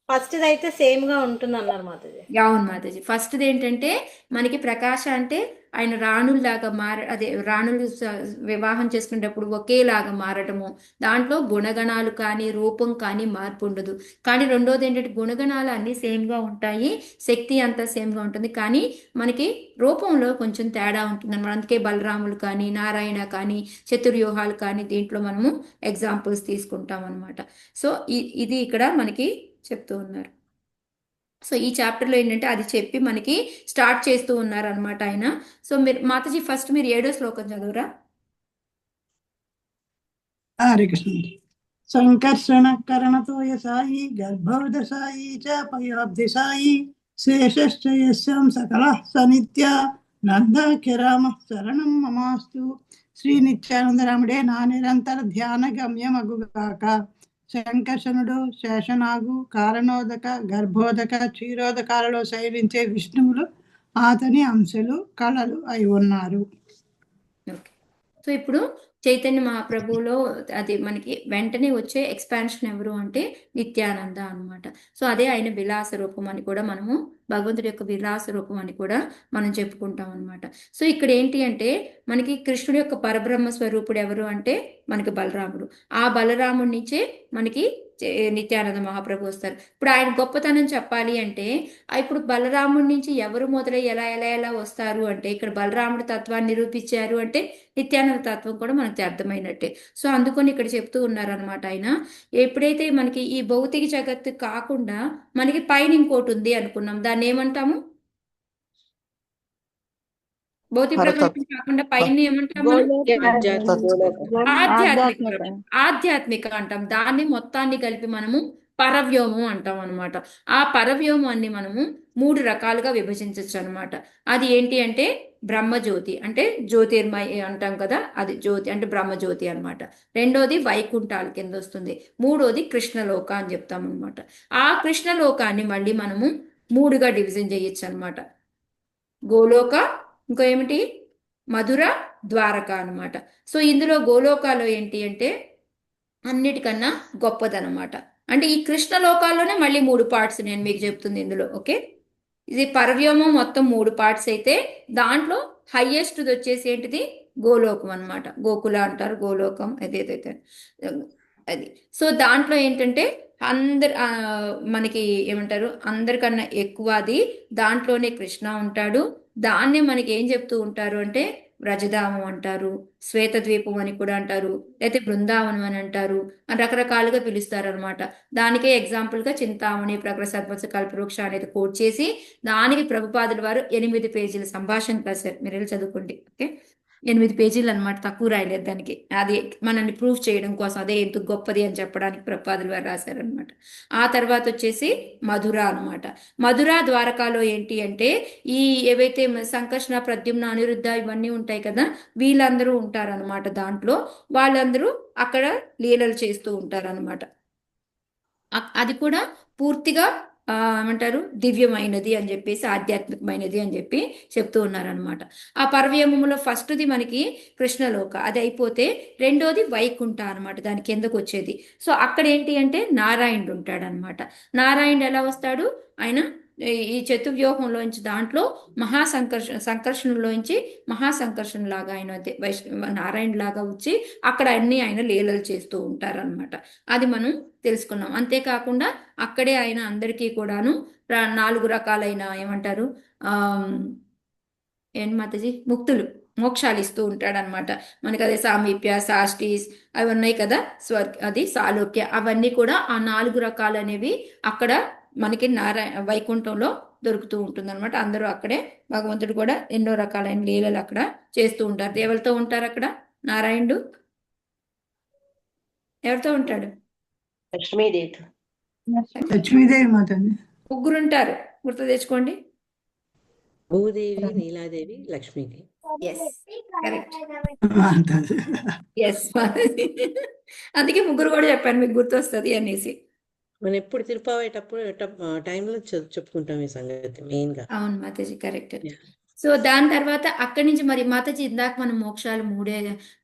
Speaker 5: ఫస్ట్ అయితే సేమ్ గా ఉంటుంది అన్నారు మాతాజీ.
Speaker 1: అవును మాతాజీ. ఫస్ట్ది ఏంటంటే మనకి ప్రకాశ అంటే ఆయన రాణుల్లాగా అదే రాణులు వివాహం చేసుకునేటప్పుడు ఒకేలాగా మారటము, దాంట్లో గుణగణాలు కానీ రూపం కానీ మార్పు ఉండదు. కానీ రెండోది ఏంటంటే గుణగణాలు అన్నీ సేమ్గా ఉంటాయి, శక్తి అంతా సేమ్గా ఉంటుంది, కానీ మనకి రూపంలో కొంచెం తేడా ఉంటుంది అన్నమాట. అందుకే బలరాములు కానీ నారాయణ కానీ చతుర్వ్యూహాలు కానీ దీంట్లో మనము ఎగ్జాంపుల్స్ తీసుకుంటాం అనమాట. సో ఇది ఇక్కడ మనకి చెప్తూ ఉన్నారు. సో ఈ చాప్టర్లో ఏంటంటే అది చెప్పి మనకి స్టార్ట్ చేస్తూ ఉన్నారు అనమాట ఆయన. సో మీరు మాతాజీ ఫస్ట్ మీరు 7వ శ్లోకం చదువురా.
Speaker 3: హరే కృష్ణ. సంకర్షణ కరణతోయ సాయి గర్భోదసాయి చ పయోబ్ధి సాయి శేషశ్చ యస్యాం సకల సనిత్య నందాఖ్య రామ శరణం మమాస్తు. శ్రీ నిత్యానందరాముడే నా నిరంతర ధ్యాన గమ్యమగుగాక. శంకర్షణుడు శేషనాగు కారణోదక గర్భోదక క్షీరోదకాలలో శయనించే విష్ణువులు అతని అంశలు కళలు అయి ఉన్నారు.
Speaker 1: ఓకే. సో ఇప్పుడు చైతన్య మహాప్రభువులో అది మనకి వెంటనే వచ్చే ఎక్స్పాన్షన్ ఎవరు అంటే నిత్యానంద అనమాట. సో అదే ఆయన విలాస రూపం అని కూడా మనము భగవంతుడి యొక్క విలాస రూపం అని కూడా మనం చెప్పుకుంటాం అనమాట. సో ఇక్కడ ఏంటి అంటే మనకి కృష్ణుడి యొక్క పరబ్రహ్మ స్వరూపుడు ఎవరు అంటే మనకి బలరాముడు. ఆ బలరాముడి నుంచే మనకి నిత్యానంద మహాప్రభు వస్తారు. ఇప్పుడు ఆయన గొప్పతనం చెప్పాలి అంటే ఇప్పుడు బలరాముడి నుంచి ఎవరు మొదలై ఎలా ఎలా ఎలా వస్తారు అంటే ఇక్కడ బలరాముడి తత్వాన్ని నిరూపించారు అంటే నిత్యానంద తత్వం కూడా మనకి అర్థమైనట్టే. సో అందుకని ఇక్కడ చెప్తూ ఉన్నారనమాట ఆయన. ఎప్పుడైతే మనకి ఈ భౌతిక జగత్తు కాకుండా మనకి పైన ఇంకోటి ఉంది అనుకున్నాం, దాన్ని ఏమంటాము? భౌతిక ప్రపంచం కాకుండా పైన ఏమంటాం మనం? ఆధ్యాత్మిక అంటాం. దాన్ని మొత్తాన్ని కలిపి మనము పరవ్యోమం అంటాం అనమాట. ఆ పరవ్యోమాన్ని మనము 3 రకాలుగా విభజించవచ్చు అనమాట. అది ఏంటి అంటే బ్రహ్మజ్యోతి అంటే జ్యోతిర్మయ అంటాం కదా, అది జ్యోతి అంటే బ్రహ్మజ్యోతి అనమాట. రెండోది వైకుంఠాల కింద వస్తుంది. మూడోది కృష్ణలోక అని చెప్తాం అనమాట. ఆ కృష్ణలోకాన్ని మళ్ళీ మనము 3గా డివిజన్ చేయొచ్చు అనమాట. గోలోక, ఇంకో ఏమిటి మధుర, ద్వారక అనమాట. సో ఇందులో గోలోకాలో ఏంటి అంటే అన్నిటికన్నా గొప్పదనమాట. అంటే ఈ కృష్ణ లోకాల్లోనే మళ్ళీ 3 పార్ట్స్ నేను మీకు చెప్తుంది ఇందులో. ఓకే, ఇది పరవ్యోమం మొత్తం 3 పార్ట్స్ అయితే దాంట్లో హైయెస్ట్ వచ్చేసి ఏంటిది గోలోకం అనమాట. గోకుల అంటారు, గోలోకం అదేదైతే అది. సో దాంట్లో ఏంటంటే మనకి ఏమంటారు అందరికన్నా ఎక్కువ అది, దాంట్లోనే కృష్ణ ఉంటాడు. దాన్నే మనకి ఏం చెప్తూ ఉంటారు అంటే వ్రజధామం అంటారు, శ్వేతద్వీపం అని కూడా అంటారు, లేకపోతే బృందావనం అని అంటారు, అని రకరకాలుగా పిలుస్తారు అనమాట. దానికే ఎగ్జాంపుల్గా చింతామణి ప్రకృతి సద్వత్స కల్పవృక్ష అనేది కోట్ చేసి దానికి ప్రభుపాదుల వారు 8 పేజీల సంభాషణ రాశారు. మీరు వెళ్ళి చదువుకోండి. ఓకే, 8 పేజీలు అనమాట, తక్కువ రాయలేదు దానికి. అది మనల్ని ప్రూవ్ చేయడం కోసం, అదే ఎంత గొప్పది అని చెప్పడానికి ప్రభుపాదుల వారు రాశారనమాట. ఆ తర్వాత వచ్చేసి మధుర అనమాట. మధుర ద్వారకాలో ఏంటి అంటే ఈ ఏవైతే సంకర్షణ ప్రద్యుమ్న అనిరుద్ధ ఇవన్నీ ఉంటాయి కదా, వీళ్ళందరూ ఉంటారనమాట. దాంట్లో వాళ్ళందరూ అక్కడ లీలలు చేస్తూ ఉంటారనమాట. అది కూడా పూర్తిగా ఏమంటారు దివ్యమైనది అని చెప్పేసి, ఆధ్యాత్మికమైనది అని చెప్పి చెప్తూ ఉన్నారనమాట. ఆ పర్వయములో ఫస్ట్ది మనకి కృష్ణలోక, అది అయిపోతే రెండోది వైకుంఠ అనమాట, దాని కిందకు వచ్చేది. సో అక్కడ ఏంటి అంటే నారాయణుడు ఉంటాడనమాట. నారాయణుడు ఎలా వస్తాడు? ఆయన ఈ చతుర్వ్యూహంలోంచి దాంట్లో సంకర్షణలోంచి మహాసంకర్షణ లాగా ఆయన నారాయణ లాగా వచ్చి అక్కడ అన్ని ఆయన లీలలు చేస్తూ ఉంటారనమాట. అది మనం తెలుసుకున్నాం. అంతేకాకుండా అక్కడే ఆయన అందరికీ కూడాను 4 రకాలైన ఏమంటారు మాతాజీ మోక్షాలు ఇస్తూ ఉంటాడనమాట. మనకి అదే సామీప్య, సాష్టీస్ అవి ఉన్నాయి కదా, అది సాలోక్య, అవన్నీ కూడా ఆ 4 రకాలు అనేవి అక్కడ మనకి వైకుంఠంలో దొరుకుతూ ఉంటుంది అనమాట. అందరూ అక్కడే భగవంతుడు కూడా ఎన్నో రకాలైన లీలలు అక్కడ చేస్తూ ఉంటారు. ఎవరితో ఉంటారు అక్కడ నారాయణుడు? ఎవరితో ఉంటాడు?
Speaker 3: లక్ష్మీదేవి మాతండి.
Speaker 1: 3 ఉంటారు, గుర్తు తెచ్చుకోండి.
Speaker 11: భూదేవి, నీలాదేవి, లక్ష్మీదేవి.
Speaker 1: అందుకే 3 కూడా చెప్పాను, మీకు గుర్తు వస్తుంది అనేసి.
Speaker 11: మనం ఎప్పుడు తిరుపతి టైంలో చెప్పుకుంటాం ఈ సంగతి మెయిన్ గా.
Speaker 1: అవును మాతాజీ, కరెక్ట్. సో దాని తర్వాత అక్కడి నుంచి మరి మాతాజీ ఇందాక మనం మోక్షాలు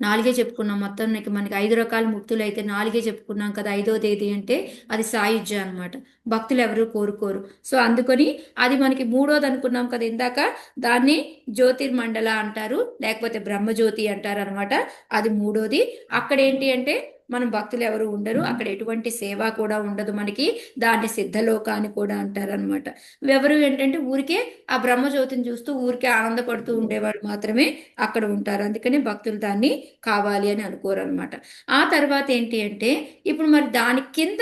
Speaker 1: నాలుగే చెప్పుకున్నాం. మొత్తం మనకి 5 రకాల ముక్తులు అయితే 4 చెప్పుకున్నాం కదా. 5వది ఏది అంటే అది సాయుజ్య అనమాట. భక్తులు ఎవరు కోరుకోరు. సో అందుకని అది మనకి 3వది అనుకున్నాం కదా ఇందాక. దాన్ని జ్యోతిర్మండల అంటారు, లేకపోతే బ్రహ్మజ్యోతి అంటారు అనమాట. అది 3వది. అక్కడ ఏంటి అంటే మనం భక్తులు ఎవరు ఉండరు, అక్కడ ఎటువంటి సేవ కూడా ఉండదు మనకి. దాన్ని సిద్ధలోక అని కూడా అంటారు అనమాట. ఎవరు ఏంటంటే ఊరికే ఆ బ్రహ్మజ్యోతిని చూస్తూ ఊరికే ఆనందపడుతూ ఉండేవాళ్ళు మాత్రమే అక్కడ ఉంటారు. అందుకని భక్తులు దాన్ని కావాలి అని అనుకోరు అనమాట. ఆ తర్వాత ఏంటి అంటే ఇప్పుడు మరి దాని కింద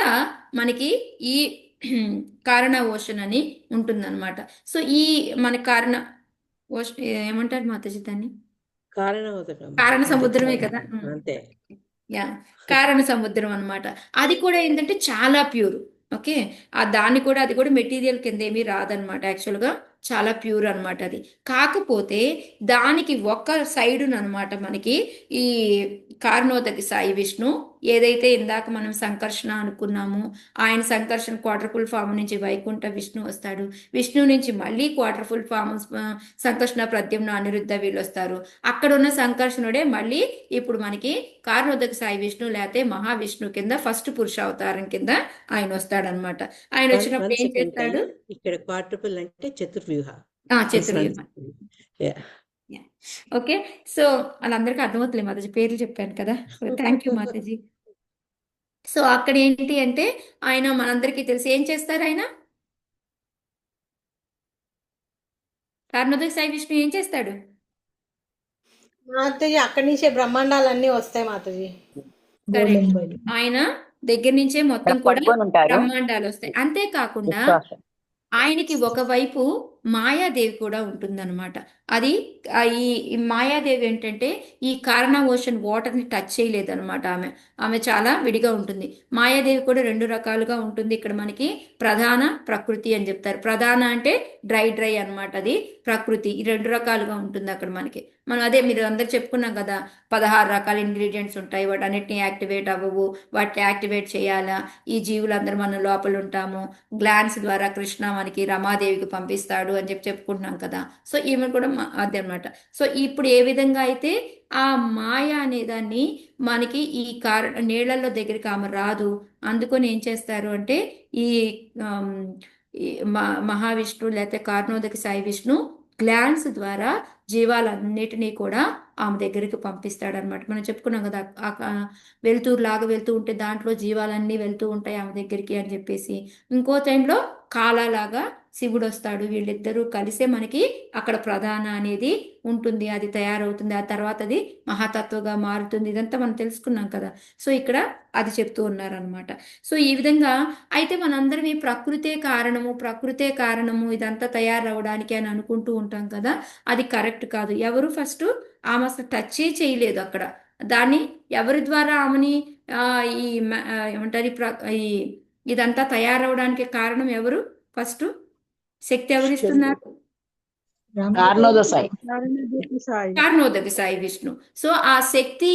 Speaker 1: మనకి ఈ కారణ ఓషన్ అని ఉంటుందన్నమాట. సో ఈ మన కారణ ఓషన్ ఏమంటారు మాతాజీ దాన్ని?
Speaker 11: కారణోదకం
Speaker 1: కారణ
Speaker 11: అంతే
Speaker 1: సముద్రమే కదా.
Speaker 11: అంతే.
Speaker 1: యా, కారణ సముద్రం అన్నమాట. అది కూడా ఏంటంటే చాలా ప్యూర్. ఓకే, దాన్ని కూడా అది కూడా మెటీరియల్ కింద ఏమీ రాదనమాట. యాక్చువల్గా చాలా ప్యూర్ అన్నమాట అది. కాకపోతే దానికి ఒక సైడునమాట మనకి ఈ కారణోదకి సాయి విష్ణు ఏదైతే ఇందాక మనం సంకర్షణ అనుకున్నామో, ఆయన సంకర్షణ క్వార్టర్ఫుల్ ఫామ్ నుంచి వైకుంఠ విష్ణు వస్తాడు. విష్ణు నుంచి మళ్ళీ క్వార్టర్ఫుల్ ఫామ్ సంకర్షణ ప్రద్యుమ్న అనిరుద్ధ వీళ్ళు వస్తారు. అక్కడ ఉన్న సంకర్షణుడే మళ్ళీ ఇప్పుడు మనకి కారణోదక సాయి విష్ణు లేకపోతే మహావిష్ణు కింద ఫస్ట్ పురుషావతారం కింద ఆయన వస్తాడనమాట. ఆయన వచ్చినప్పుడు ఏం చేస్తాడు?
Speaker 11: ఇక్కడ క్వార్టర్పుల్ అంటే చతుర్వ్యూహ.
Speaker 1: చతుర్వ్యూహం. ఓకే, సో వాళ్ళందరికీ అర్థమవుతుంది మాతాజీ, పేర్లు చెప్పాను కదా. Thank you Mataji. సో అక్కడ ఏంటి అంటే ఆయన మనందరికీ తెలిసి ఏం చేస్తారు ఆయన? కారణోదక సాయి విష్ణు ఏం చేస్తాడు?
Speaker 5: మాతాజీ అక్కడి నుంచే బ్రహ్మాండాలన్నీ వస్తాయి మాతాజీ.
Speaker 1: కరెక్ట్. ఆయన దగ్గర నుంచే మొత్తం కూడా
Speaker 2: పడుకొని ఉంటారు.
Speaker 1: బ్రహ్మాండాలు వస్తాయి. అంతేకాకుండా ఆయనకి ఒకవైపు మాయాదేవి కూడా ఉంటుందన్నమాట. అది ఈ మాయాదేవి ఏంటంటే ఈ కారణ ఓషన్ వాటర్ని టచ్ చేయలేదన్నమాట. ఆమె చాలా విడిగా ఉంటుంది. మాయాదేవి కూడా 2 రకాలుగా ఉంటుంది. ఇక్కడ మనకి ప్రధాన ప్రకృతి అని చెప్తారు. ప్రధాన అంటే డ్రై అన్నమాట. అది ప్రకృతి. ఈ 2 రకాలుగా ఉంటుంది అక్కడ మనకి. మనం అదే మీరు అందరు చెప్పుకున్నాం కదా, 16 రకాల ఇంగ్రీడియంట్స్ ఉంటాయి. వాటి అన్నిటిని యాక్టివేట్ అవ్వవు, వాటిని యాక్టివేట్ చేయాలా. ఈ జీవులందరూ మన లోపల ఉంటాము. గ్లాన్స్ ద్వారా కృష్ణ మనకి రమాదేవికి పంపిస్తాడు అని చెప్పుకుంటున్నాం కదా. సో ఈమె కూడా అదే అనమాట. సో ఇప్పుడు ఏ విధంగా అయితే ఆ మాయ అనేదాన్ని మనకి ఈ నీళ్లలో దగ్గరికి ఆమె రాదు. అందుకని ఏం చేస్తారు అంటే ఈ మహావిష్ణు లేకపోతే కారణోదక సాయి విష్ణు గ్లాన్స్ ద్వారా జీవాలన్నిటినీ కూడా ఆమె దగ్గరికి పంపిస్తాడనమాట. మనం చెప్పుకున్నాం కదా, వెళ్తూరులాగా వెళ్తూ ఉంటే దాంట్లో జీవాలన్నీ వెళ్తూ ఉంటాయి ఆమె దగ్గరికి అని చెప్పేసి. ఇంకో టైంలో కాలాలాగా శివుడు వస్తాడు. వీళ్ళిద్దరూ కలిసే మనకి అక్కడ ప్రధాన అనేది ఉంటుంది. అది తయారవుతుంది. ఆ తర్వాత అది మహాతత్వగా మారుతుంది. ఇదంతా మనం తెలుసుకున్నాం కదా. సో ఇక్కడ అది చెప్తూ ఉన్నారనమాట. సో ఈ విధంగా అయితే మనందరం ప్రకృతే కారణము ఇదంతా తయారవడానికి అని అనుకుంటూ ఉంటాం కదా. అది కరెక్ట్ కాదు. ఎవరు ఫస్ట్ ఆమె అసలు టచ్ చేయలేదు అక్కడ. దాన్ని ఎవరి ద్వారా ఆమెని ఏమంటారు ఇదంతా తయారవడానికి కారణం ఎవరు? ఫస్ట్ శక్తి ఎవరిస్తున్నారు? కారణోదక సాయి విష్ణు. సో ఆ శక్తి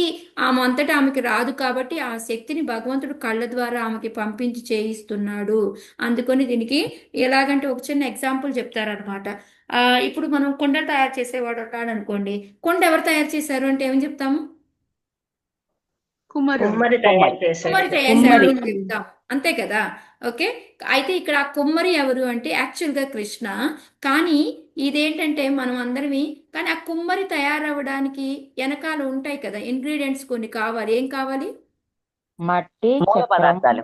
Speaker 1: ఆమె అంతటా ఆమెకి రాదు కాబట్టి ఆ శక్తిని భగవంతుడు కళ్ళ ద్వారా ఆమెకి పంపించి చేయిస్తున్నాడు. అందుకని దీనికి ఎలాగంటే ఒక చిన్న ఎగ్జాంపుల్ చెప్తారనమాట. ఇప్పుడు మనం కొండ తయారు చేసేవాడు ఉంటాడు అనుకోండి. కొండ ఎవరు తయారు చేశారు అంటే ఏమని చెప్తాము?
Speaker 2: కుమ్మరి తయారు
Speaker 1: కుమ్మరి తయారు అని చెప్తాం, అంతే కదా. ఓకే, అయితే ఇక్కడ ఆ కుమ్మరి ఎవరు అంటే యాక్చువల్గా కృష్ణ. కానీ ఇదేంటంటే మనం అందరివి కానీ ఆ కుమ్మరి తయారవడానికి వెనకాల ఉంటాయి కదా ఇంగ్రీడియంట్స్ కొన్ని కావాలి. ఏం కావాలి?
Speaker 10: మట్టి,
Speaker 2: పదార్థాలు,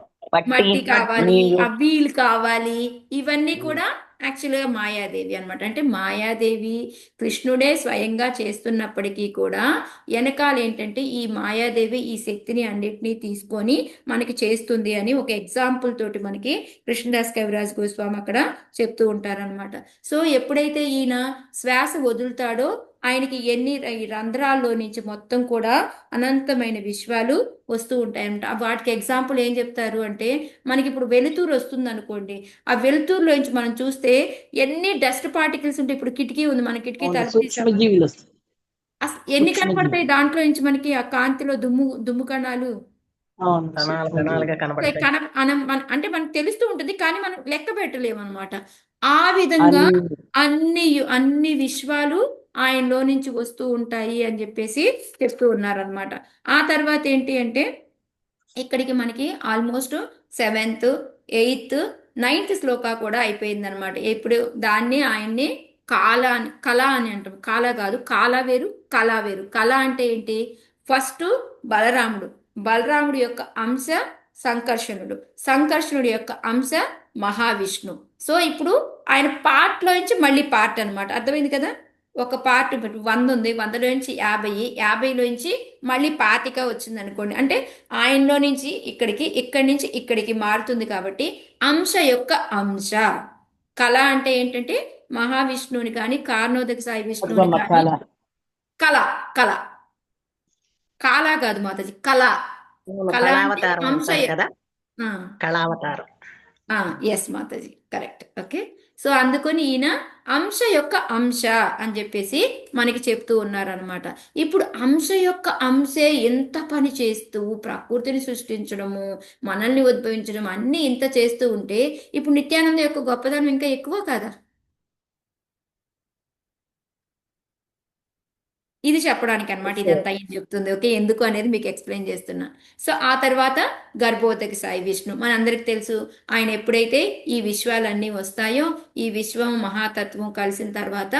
Speaker 1: మట్టి కావాలి, వీల్ కావాలి. ఇవన్నీ కూడా యాక్చువల్గా మాయాదేవి అనమాట. అంటే మాయాదేవి కృష్ణుడే స్వయంగా చేస్తున్నప్పటికీ కూడా వెనకాల ఏంటంటే ఈ మాయాదేవి ఈ శక్తిని అన్నిటినీ తీసుకొని మనకి చేస్తుంది అని ఒక ఎగ్జాంపుల్ తోటి మనకి కృష్ణదాస్ కవిరాజ్ గోస్వామి అక్కడ చెప్తూ ఉంటారనమాట. సో ఎప్పుడైతే ఈయన శ్వాస వదులుతాడో ఆయనకి ఎన్ని రంధ్రాల్లో నుంచి మొత్తం కూడా అనంతమైన విశ్వాలు వస్తూ ఉంటాయంట. వాటికి ఎగ్జాంపుల్ ఏం చెప్తారు అంటే మనకి ఇప్పుడు వెలుతురు వస్తుంది అనుకోండి. ఆ వెలుతురులోంచి మనం చూస్తే ఎన్ని డస్ట్ పార్టికల్స్ ఉంటాయి. ఇప్పుడు కిటికీ ఉంది, మన కిటికీ తలుపు ఎన్ని కనపడతాయి దాంట్లో నుంచి మనకి ఆ కాంతిలో దుమ్ము కణాలు అంటే మనకు తెలుస్తూ ఉంటుంది కానీ మనం లెక్క పెట్టలేము అనమాట. ఆ విధంగా
Speaker 2: అన్ని
Speaker 1: అన్ని విశ్వాలు ఆయనలో నుంచి వస్తూ ఉంటాయి అని చెప్పేసి చెప్తూ ఉన్నారనమాట. ఆ తర్వాత ఏంటి అంటే ఇక్కడికి మనకి ఆల్మోస్ట్ 7th 8th 9th శ్లోక కూడా అయిపోయిందనమాట. ఇప్పుడు దాన్ని ఆయన్ని కళ అని అంటాం. కాల కాదు, కాల వేరు, కళ వేరు. కళ అంటే ఏంటి? ఫస్ట్ బలరాముడు యొక్క అంశ సంకర్షణుడు, సంకర్షణుడి యొక్క అంశ మహావిష్ణు. సో ఇప్పుడు ఆయన పార్ట్లో నుంచి మళ్ళీ పార్ట్ అనమాట. అర్థమైంది కదా? ఒక పార్ట్ 100 ఉంది, 100లోంచి 50, 50లోంచి మళ్ళీ 25 వచ్చింది అనుకోండి. అంటే ఆయనలో నుంచి ఇక్కడికి, ఇక్కడి నుంచి ఇక్కడికి మారుతుంది. కాబట్టి అంశ యొక్క అంశ. కళ అంటే ఏంటంటే మహావిష్ణువుని కానీ కారణోదక సాయి విష్ణువుని
Speaker 2: బతుకమ్మ
Speaker 1: కానీ
Speaker 2: కాల
Speaker 1: కళ కళ కాల కాదు మాతాజీ, కళ. కళ అంటే
Speaker 2: కళావతారం
Speaker 1: అంశ.
Speaker 2: అంటారు కదా, కళావతారం.
Speaker 1: ఎస్ మాతాజీ, కరెక్ట్. ఓకే. సో అందుకని ఈయన అంశ యొక్క అంశ అని చెప్పేసి మనకి చెప్తూ ఉన్నారనమాట. ఇప్పుడు అంశ యొక్క అంశే ఎంత పని చేస్తూ ప్రకృతిని సృష్టించడము, మనల్ని ఉద్భవించడం అన్నీ ఇంత చేస్తూ ఉంటే ఇప్పుడు నిత్యానంద యొక్క గొప్పదనం ఇంకా ఎక్కువ కదా? ఇది చెప్పడానికి అనమాట ఇదంతా ఏం చెప్తుంది. ఓకే, ఎందుకు అనేది మీకు ఎక్స్ప్లెయిన్ చేస్తున్నా. సో ఆ తర్వాత గర్భోదక సాయి విష్ణు మనందరికి తెలుసు. ఆయన ఎప్పుడైతే ఈ విశ్వాలన్నీ వస్తాయో, ఈ విశ్వం మహాతత్వం కలిసిన తర్వాత